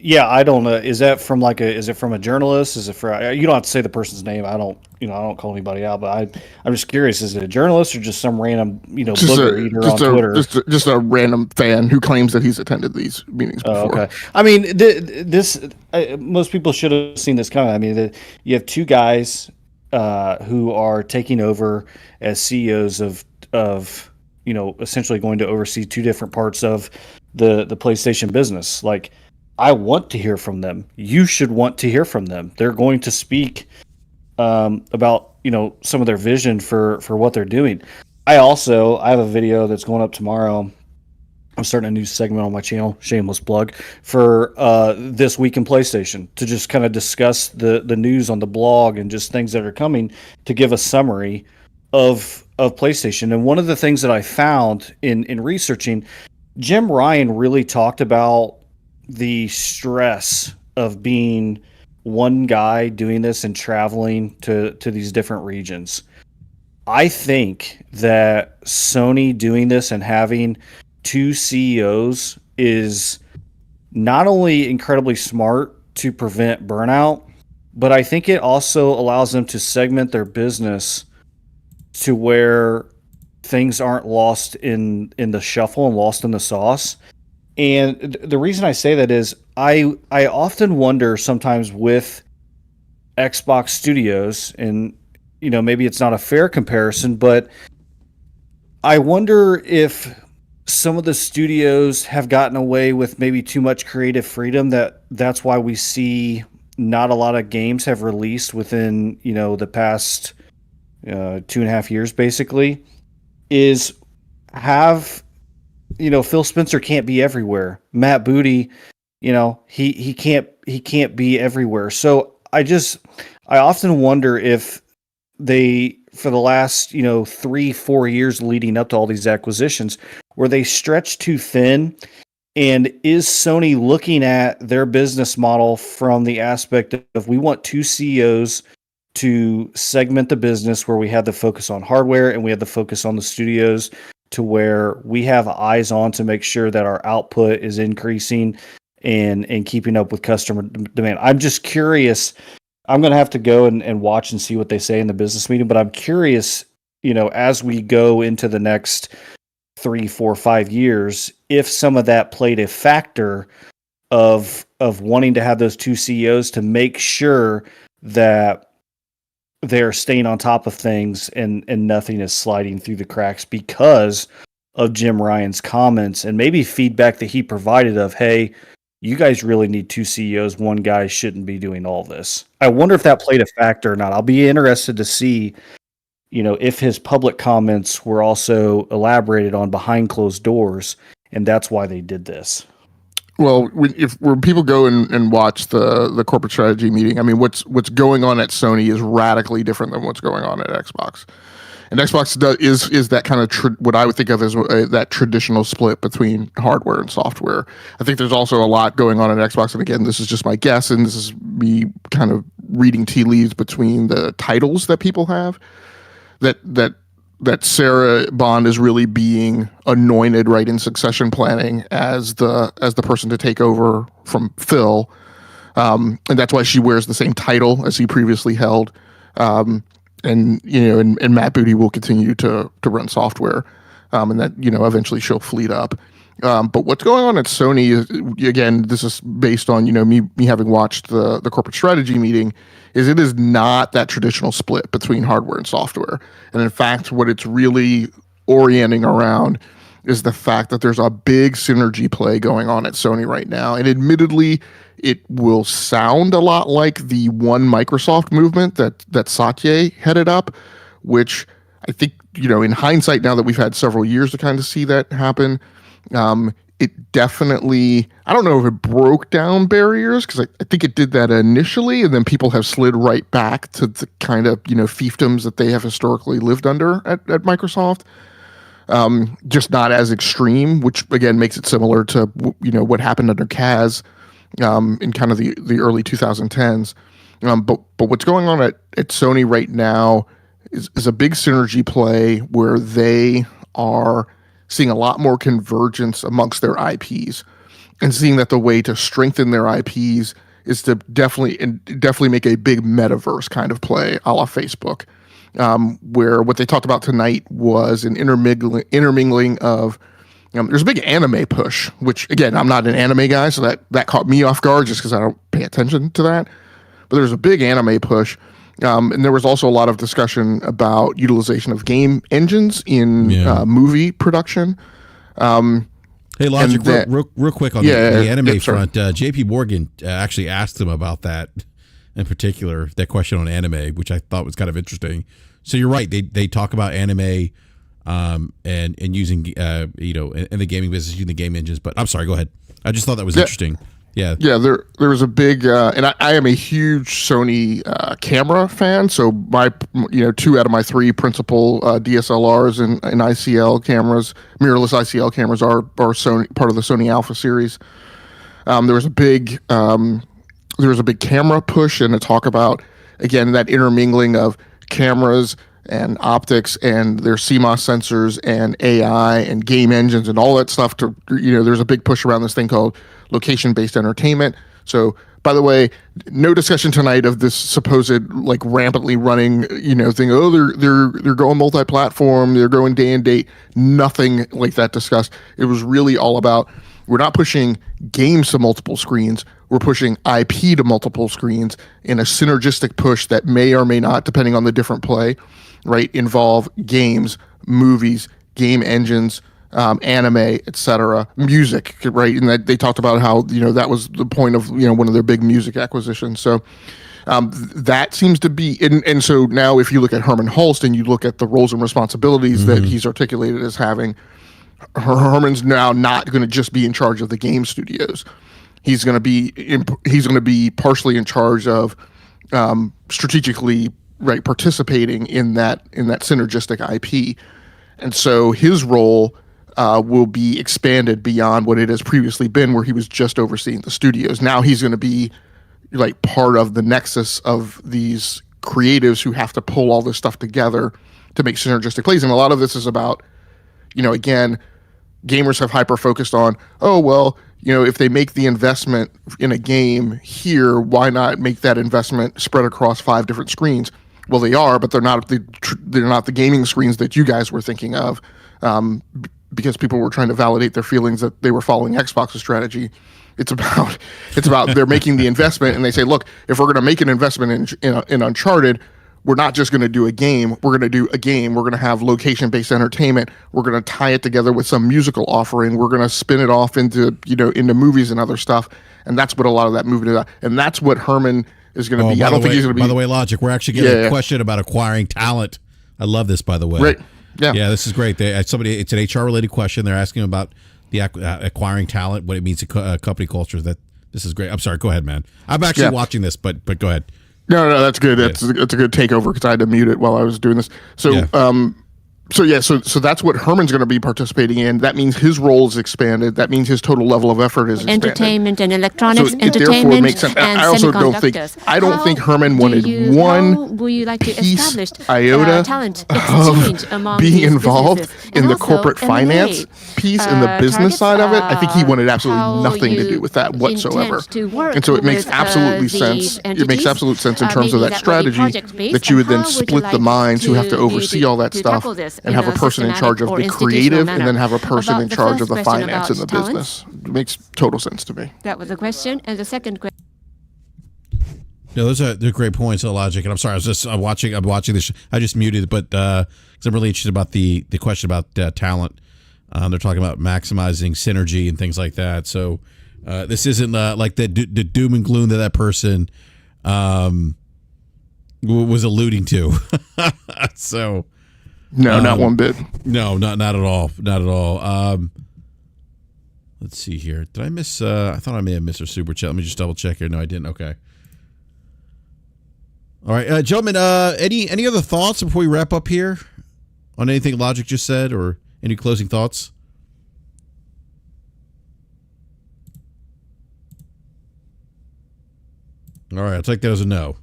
Yeah, I don't know. Is that from is it from a journalist? Is it for? You don't have to say the person's name. I don't call anybody out. But I'm just curious. Is it a journalist or just some random booger eater on Twitter? Just a random fan who claims that he's attended these meetings before. Okay. I mean, this most people should have seen this coming. I mean, you have two guys who are taking over as CEOs of essentially going to oversee two different parts of the PlayStation business. Like I want to hear from them. You should want to hear from them. They're going to speak about some of their vision for what they're doing. I have a video that's going up tomorrow. I'm starting a new segment on my channel, shameless plug, for this week in PlayStation, to just kind of discuss the news on the blog and just things that are coming, to give a summary of PlayStation. And one of the things that I found in researching, Jim Ryan really talked about the stress of being one guy doing this and traveling to these different regions. I think that Sony doing this and having two CEOs is not only incredibly smart to prevent burnout, but I think it also allows them to segment their business to where things aren't lost in the shuffle and lost in the sauce. And the reason I say that is I often wonder sometimes with Xbox Studios, and maybe it's not a fair comparison, but I wonder if some of the studios have gotten away with maybe too much creative freedom, that's why we see not a lot of games have released within the past 2.5 years, basically, is have Phil Spencer can't be everywhere. Matt Booty, he can't be everywhere. So I often wonder if they, for the last 3-4 years leading up to all these acquisitions, were they stretched too thin? And is Sony looking at their business model from the aspect of, we want two CEOs to segment the business, where we have the focus on hardware and we have the focus on the studios, to where we have eyes on to make sure that our output is increasing and keeping up with customer demand? I'm just curious. I'm going to have to go and watch and see what they say in the business meeting, but I'm curious, as we go into the next 3, 4, 5 years, if some of that played a factor of wanting to have those two CEOs to make sure that they're staying on top of things and nothing is sliding through the cracks because of Jim Ryan's comments and maybe feedback that he provided of, hey, you guys really need two CEOs. One guy shouldn't be doing all this. I wonder if that played a factor or not. I'll be interested to see, if his public comments were also elaborated on behind closed doors, and that's why they did this. Well, when people go and watch the corporate strategy meeting, I mean, what's going on at Sony is radically different than what's going on at Xbox. And Xbox is that kind of what I would think of as that traditional split between hardware and software. I think there's also a lot going on at Xbox, and again, this is just my guess, and this is me kind of reading tea leaves between the titles that people have. That Sarah Bond is really being anointed right in succession planning as the person to take over from Phil, and that's why she wears the same title as he previously held. And Matt Booty will continue to run software, and that eventually she'll fleet up. But what's going on at Sony is, again, this is based on me having watched the corporate strategy meeting, is it is not that traditional split between hardware and software. And in fact, what it's really orienting around is the fact that there's a big synergy play going on at Sony right now. And admittedly, it will sound a lot like the One Microsoft movement that Satya headed up, which I think, in hindsight, now that we've had several years to kind of see that happen, it definitely, I don't know if it broke down barriers, because I think it did that initially, and then people have slid right back to the kind of, fiefdoms that they have historically lived under at Microsoft. Just not as extreme, which again makes it similar to what happened under Kaz in kind of the early 2010s. But what's going on at Sony right now is a big synergy play where they are seeing a lot more convergence amongst their IPs, and seeing that the way to strengthen their IPs is to definitely make a big metaverse kind of play, a la Facebook. Where what they talked about tonight was an intermingling of, there's a big anime push, which again, I'm not an anime guy, so that caught me off guard just because I don't pay attention to that. But there's a big anime push. And there was also a lot of discussion about utilization of game engines in movie production. Hey, Logic, real quick on the anime sorry. front. JP Morgan actually asked him about that in particular, that question on anime, which I thought was kind of interesting. So you're right. They talk about anime and using, in the gaming business, using the game engines. But I'm sorry, go ahead. I just thought that was interesting. Yeah. There was a big, and I am a huge Sony camera fan. So my, 2 out of my 3 principal DSLRs and ICL cameras, mirrorless ICL cameras, are Sony, part of the Sony Alpha series. There was a big camera push and a talk about, again, that intermingling of cameras and optics and their CMOS sensors and AI and game engines and all that stuff. There's a big push around this thing called location-based entertainment. So, by the way, no discussion tonight of this supposed rampantly running thing. Oh, they're going multi-platform. They're going day and date. Nothing like that discussed. It was really all about, we're not pushing games to multiple screens. We're pushing IP to multiple screens in a synergistic push that may or may not, depending on the different play, right, involve games, movies, game engines, anime, etc., music, right? And that they talked about how that was the point of one of their big music acquisitions. So that seems to be, and so now if you look at Herman Hulst and you look at the roles and responsibilities that he's articulated as having, Herman's now not going to just be in charge of the game studios. He's going to be partially in charge of strategically, right, participating in that synergistic IP, and so his role will be expanded beyond what it has previously been, where he was just overseeing the studios. Now he's going to be part of the nexus of these creatives who have to pull all this stuff together to make synergistic plays, and a lot of this is about, again, gamers have hyper focused on, if they make the investment in a game here, why not make that investment spread across 5 different screens? Well, they are, but they're not the gaming screens that you guys were thinking of, because people were trying to validate their feelings that they were following Xbox's strategy. It's about they're making the investment, and they say, look, if we're going to make an investment in Uncharted, we're not just going to do a game. We're going to do a game. We're going to have location-based entertainment. We're going to tie it together with some musical offering. We're going to spin it off into movies and other stuff. And that's what a lot of that movement is. And that's what Herman is going to be. I don't think he's going to be. By the way, Logic, we're actually getting a question about acquiring talent. I love this, by the way. Right. Yeah. Yeah, this is great. It's an HR-related question. They're asking about the acquiring talent, what it means to company culture. This is great. I'm sorry. Go ahead, man. I'm actually watching this, but go ahead. No, that's good. It's a good takeover because I had to mute it while I was doing this. So, So that's what Herman's going to be participating in. That means his role is expanded. That means his total level of effort is expanded. Entertainment and electronics, so entertainment it makes sense. and I also don't think Herman wanted one piece iota of being involved in the corporate finance piece and the business side of it. I think he wanted absolutely nothing to do with that whatsoever. And so it makes absolutely sense. It makes absolute sense in terms of that strategy that you would then split the minds who have to oversee all that stuff and have a person in charge of the creative and then have a person in charge of the finance and the business. It makes total sense to me. That was a question. And the second question. No, they're great points, Logic. And I'm sorry, I'm watching this. I just muted it, but because I'm really interested about the question about talent. They're talking about maximizing synergy and things like that. So this isn't like the doom and gloom that person was alluding to. So. No, not one bit. No, not at all. Not at all. Let's see here. Did I miss? I thought I may have missed a super chat. Let me just double check here. No, I didn't. Okay. All right, gentlemen. Any other thoughts before we wrap up here on anything Logic just said, or any closing thoughts? All right, I'll take that as a no.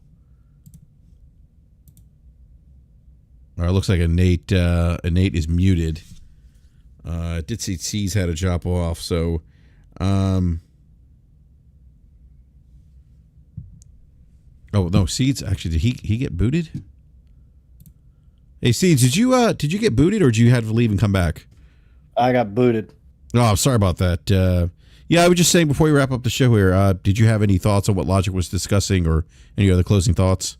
All right, looks like Nate is muted. Did see C's had to drop off, so oh no, Seeds actually did he get booted? Hey Seeds, did you get booted or did you have to leave and come back? I got booted. Oh, I'm sorry about that. Yeah, I was just saying before we wrap up the show here, did you have any thoughts on what Logic was discussing or any other closing thoughts?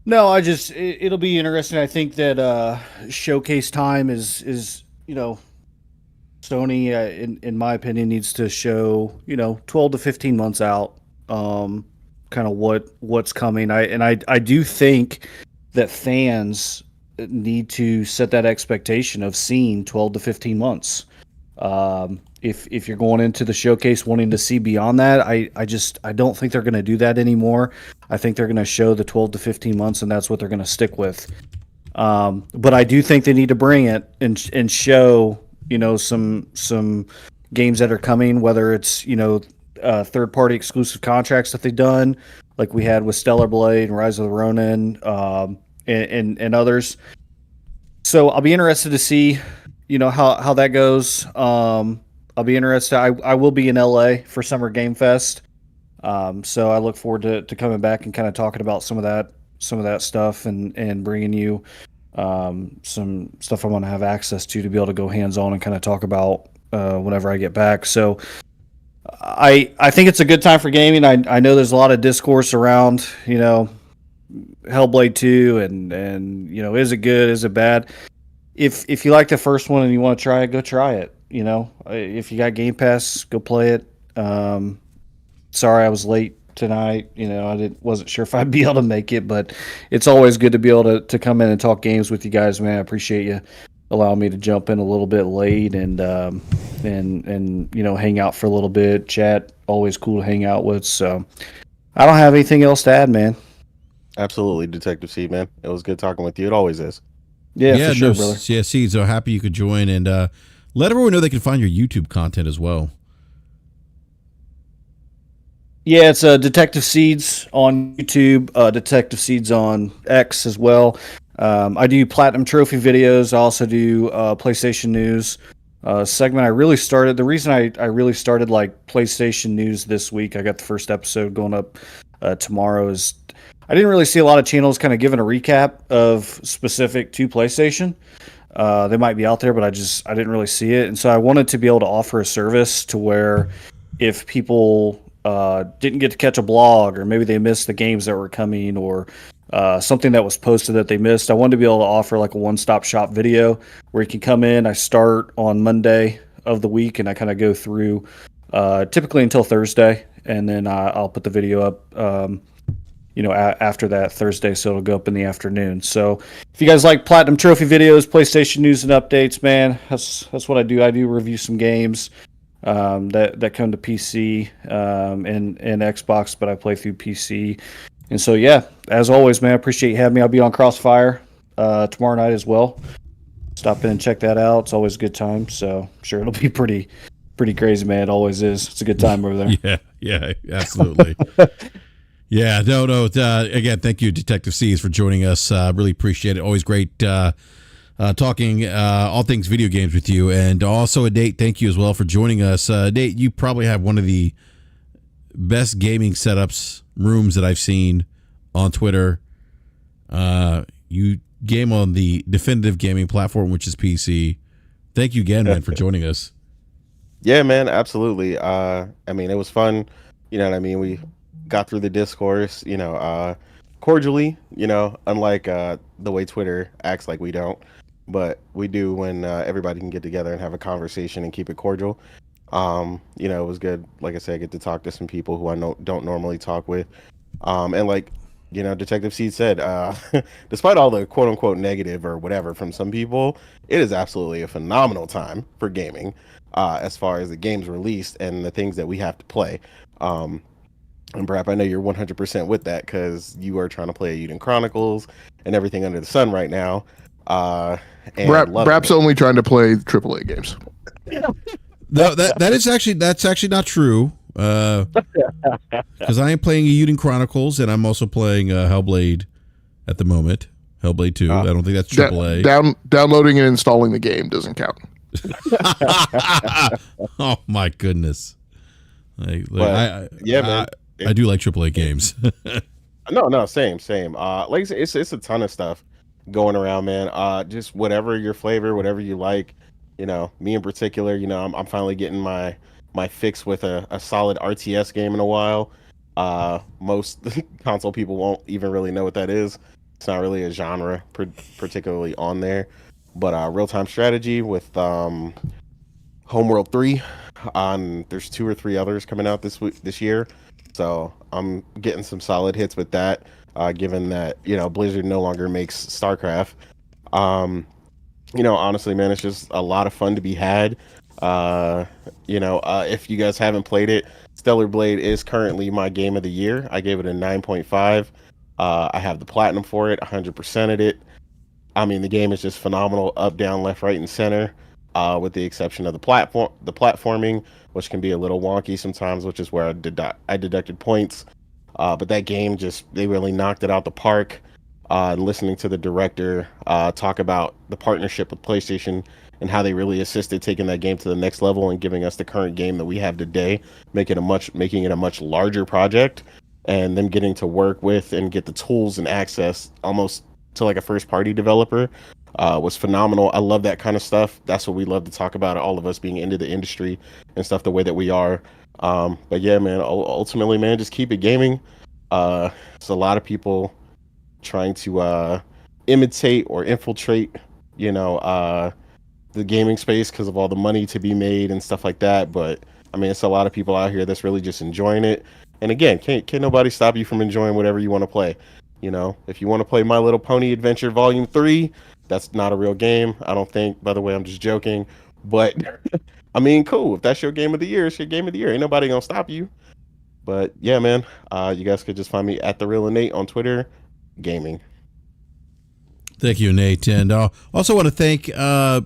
No, it'll be interesting. I think that showcase time is Sony, in my opinion, needs to show 12 to 15 months out, kind of what's coming. I do think that fans need to set that expectation of seeing 12 to 15 months. If you're going into the showcase wanting to see beyond that, I don't think they're going to do that anymore. I think they're going to show the 12 to 15 months, and that's what they're going to stick with. But I do think they need to bring it and show some games that are coming, whether it's third party exclusive contracts that they've done, like we had with Stellar Blade and Rise of the Ronin, and others. So I'll be interested to see how that goes. I'll be interested. I will be in LA for Summer Game Fest. So I look forward to coming back and kind of talking about some of that stuff and bringing you some stuff I want to have access to be able to go hands on and kind of talk about whenever I get back. So I think it's a good time for gaming. I know there's a lot of discourse around Hellblade 2 and is it good, is it bad? If you like the first one and you want to try it, go try it. If you got Game Pass, go play it. Sorry I was late tonight. I wasn't sure if I'd be able to make it, but it's always good to be able to come in and talk games with you guys, man. I appreciate you allowing me to jump in a little bit late and hang out for a little bit, chat. Always cool to hang out with. So I don't have anything else to add, man. Absolutely, Detective C, man. It was good talking with you. It always is. Yeah, for sure, brother. Yeah, C, so happy you could join, and let everyone know they can find your YouTube content as well. Yeah, it's Detective Seeds on YouTube, Detective Seeds on X as well. I do Platinum Trophy videos. I also do PlayStation News segment. The reason I really started like PlayStation News this week, I got the first episode going up tomorrow, is I didn't really see a lot of channels kind of giving a recap of specific to PlayStation. They might be out there, but I didn't really see it. And so I wanted to be able to offer a service to where if people didn't get to catch a blog, or maybe they missed the games that were coming, or something that was posted that they missed, I wanted to be able to offer like a one-stop shop video where you can come in. I start on Monday of the week and I kind of go through typically until Thursday, and then I'll put the video up after that Thursday, so it'll go up in the afternoon. So if you guys like Platinum Trophy videos, PlayStation News and updates, man, that's what I do. I do review some games that come to PC and Xbox, but I play through PC. And so, yeah, as always, man, I appreciate you having me. I'll be on Crossfire tomorrow night as well. Stop in and check that out. It's always a good time. So I'm sure it'll be pretty crazy, man. It always is. It's a good time over there. Yeah, absolutely. Yeah, no. Again, thank you, Detective C's, for joining us. Really appreciate it. Always great talking all things video games with you. And also, Nate, thank you as well for joining us. Nate, you probably have one of the best gaming setups rooms that I've seen on Twitter. You game on the definitive gaming platform, which is PC. Thank you again, man, for joining us. Yeah, man, absolutely. It was fun. You know what I mean? We got through the discourse, cordially, unlike the way Twitter acts like we don't. But we do when everybody can get together and have a conversation and keep it cordial. It was good. Like I said, I get to talk to some people who I don't normally talk with. And like, Detective Seed said, despite all the quote unquote negative or whatever from some people, it is absolutely a phenomenal time for gaming, as far as the games released and the things that we have to play. And BRAP, I know you're 100% with that because you are trying to play Eden Chronicles and everything under the sun right now. BRAP's only trying to play AAA games. No, that's actually not true. Because I am playing Eden Chronicles and I'm also playing Hellblade at the moment. Hellblade 2. I don't think that's AAA. Downloading and installing the game doesn't count. Oh my goodness! Man. I do like AAA games. No, same. Like I said, it's a ton of stuff going around, man. Just whatever your flavor, whatever you like. Me in particular, I'm finally getting my fix with a solid RTS game in a while. Most console people won't even really know what that is. It's not really a genre particularly on there. But real-time strategy with Homeworld 3. There's 2 or 3 others coming out this year, so I'm getting some solid hits with that. Given that Blizzard no longer makes StarCraft, honestly, man, it's just a lot of fun to be had. If you guys haven't played it, Stellar Blade is currently my game of the year. I gave it a 9.5. I have the platinum for it, 100%ed it. I mean, the game is just phenomenal, up, down, left, right, and center. With the exception of the platforming, which can be a little wonky sometimes, which is where I deducted points. But that game they really knocked it out the park. Listening to the director talk about the partnership with PlayStation and how they really assisted taking that game to the next level and giving us the current game that we have today, making it a much larger project, and them getting to work with and get the tools and access almost to like a first party developer was phenomenal. I love that kind of stuff. That's what we love to talk about, all of us being into the industry and stuff the way that we are. But yeah, man, ultimately, man, just keep it gaming. There's a lot of people trying to imitate or infiltrate, the gaming space because of all the money to be made and stuff like that. But I mean, it's a lot of people out here that's really just enjoying it. And again, can't nobody stop you from enjoying whatever you want to play. If you want to play My Little Pony Adventure Volume 3, that's not a real game, I don't think. By the way, I'm just joking. But I mean, cool. If that's your game of the year, it's your game of the year. Ain't nobody gonna stop you. But yeah, man, you guys could just find me at @TheRealInnate on Twitter, gaming. Thank you, Nate. And also want to thank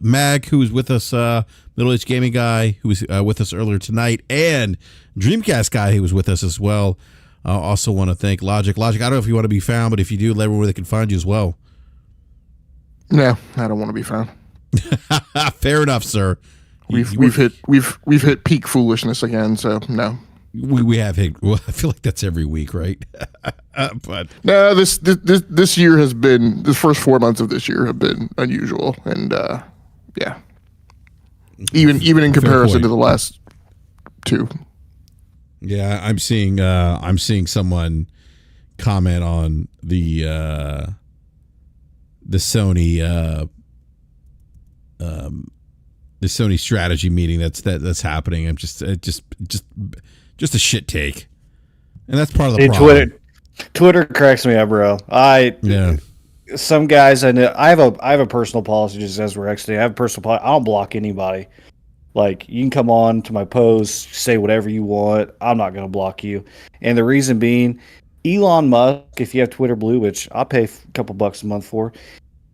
Mag, who was with us, Middle Aged Gaming Guy, who was with us earlier tonight, and Dreamcast Guy, who was with us as well. Also want to thank Logic. Logic, I don't know if you want to be found, but if you do, let everyone where they can find you as well. No, I don't want to be found. Fair enough, sir. We've hit peak foolishness again, so no. We have hit. Well, I feel like that's every week, right? But no, this year has been, the first 4 months of this year have been unusual, and yeah, even in comparison to the last 2. Yeah, I'm seeing someone comment on the Sony the Sony strategy meeting that's happening. I'm just a shit take, and that's part of the problem. Twitter cracks me up, bro. Some guys I know. I have a personal policy, just as we're exiting. I have a personal policy. I don't block anybody. Like, you can come on to my post, say whatever you want. I'm not going to block you. And the reason being, Elon Musk, if you have Twitter Blue, which I'll pay a couple bucks a month for,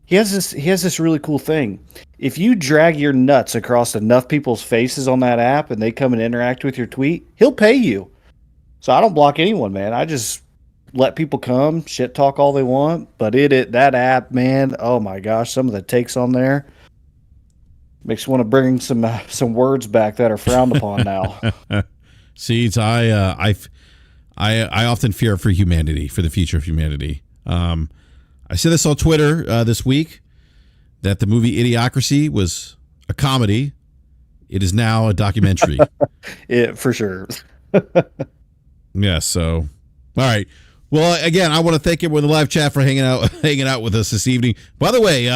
he has this really cool thing. If you drag your nuts across enough people's faces on that app and they come and interact with your tweet, he'll pay you. So I don't block anyone, man. I just let people come, shit talk all they want. But that app, man, oh my gosh, some of the takes on there makes you want to bring some words back that are frowned upon now. Seeds, I often fear for humanity, for the future of humanity. I said this on Twitter this week, that the movie Idiocracy was a comedy. It is now a documentary. For sure. Yeah. So, all right. Well, again, I want to thank everyone in the live chat for hanging out with us this evening. By the way,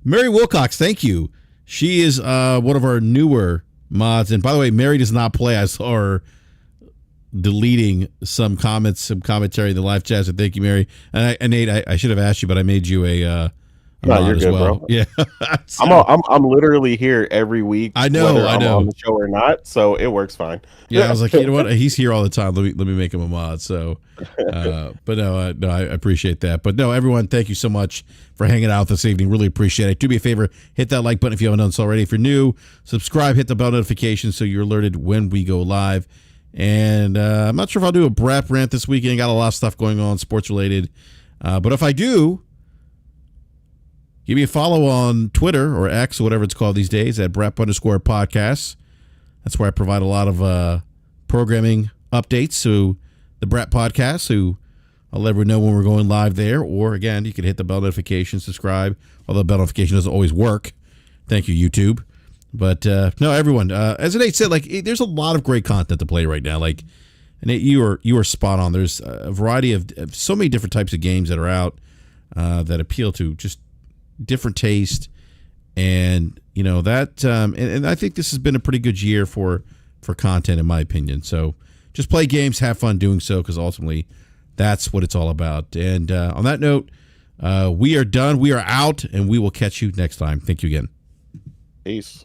Mary Wilcox, thank you. She is one of our newer mods. And by the way, Mary does not play. I saw her deleting some commentary in the live chat. So thank you, Mary. And Nate, I should have asked you, but I made you a mod you're as good, well. bro. Yeah. So, I'm literally here every week. I know. Whether I'm on the show or not, so it works fine. Yeah, I was like, you know what? He's here all the time. Let me make him a mod. So, but no, I appreciate that. But no, everyone, thank you so much for hanging out this evening. Really appreciate it. Do me a favor, hit that like button if you haven't done so already. If you're new, subscribe, hit the bell notification so you're alerted when we go live. And I'm not sure if I'll do a BRAP rant this weekend. Got a lot of stuff going on, sports related. But if I do, give me a follow on Twitter or X or whatever it's called these days at BRAP_podcasts. That's where I provide a lot of programming updates to the BRAP podcast. So I'll let everyone know when we're going live there. Or again, you can hit the bell notification, subscribe. Although the bell notification doesn't always work. Thank you, YouTube. But no, everyone, as Nate said, like, there's a lot of great content to play right now. Like, Nate, you are spot on. There's a variety of so many different types of games that are out that appeal to just different taste and you know, that and I think this has been a pretty good year for content, in my opinion. So just play games, have fun doing so, because ultimately that's what it's all about. And on that note, we are done. We are out, and we will catch you next time. Thank you again. Peace.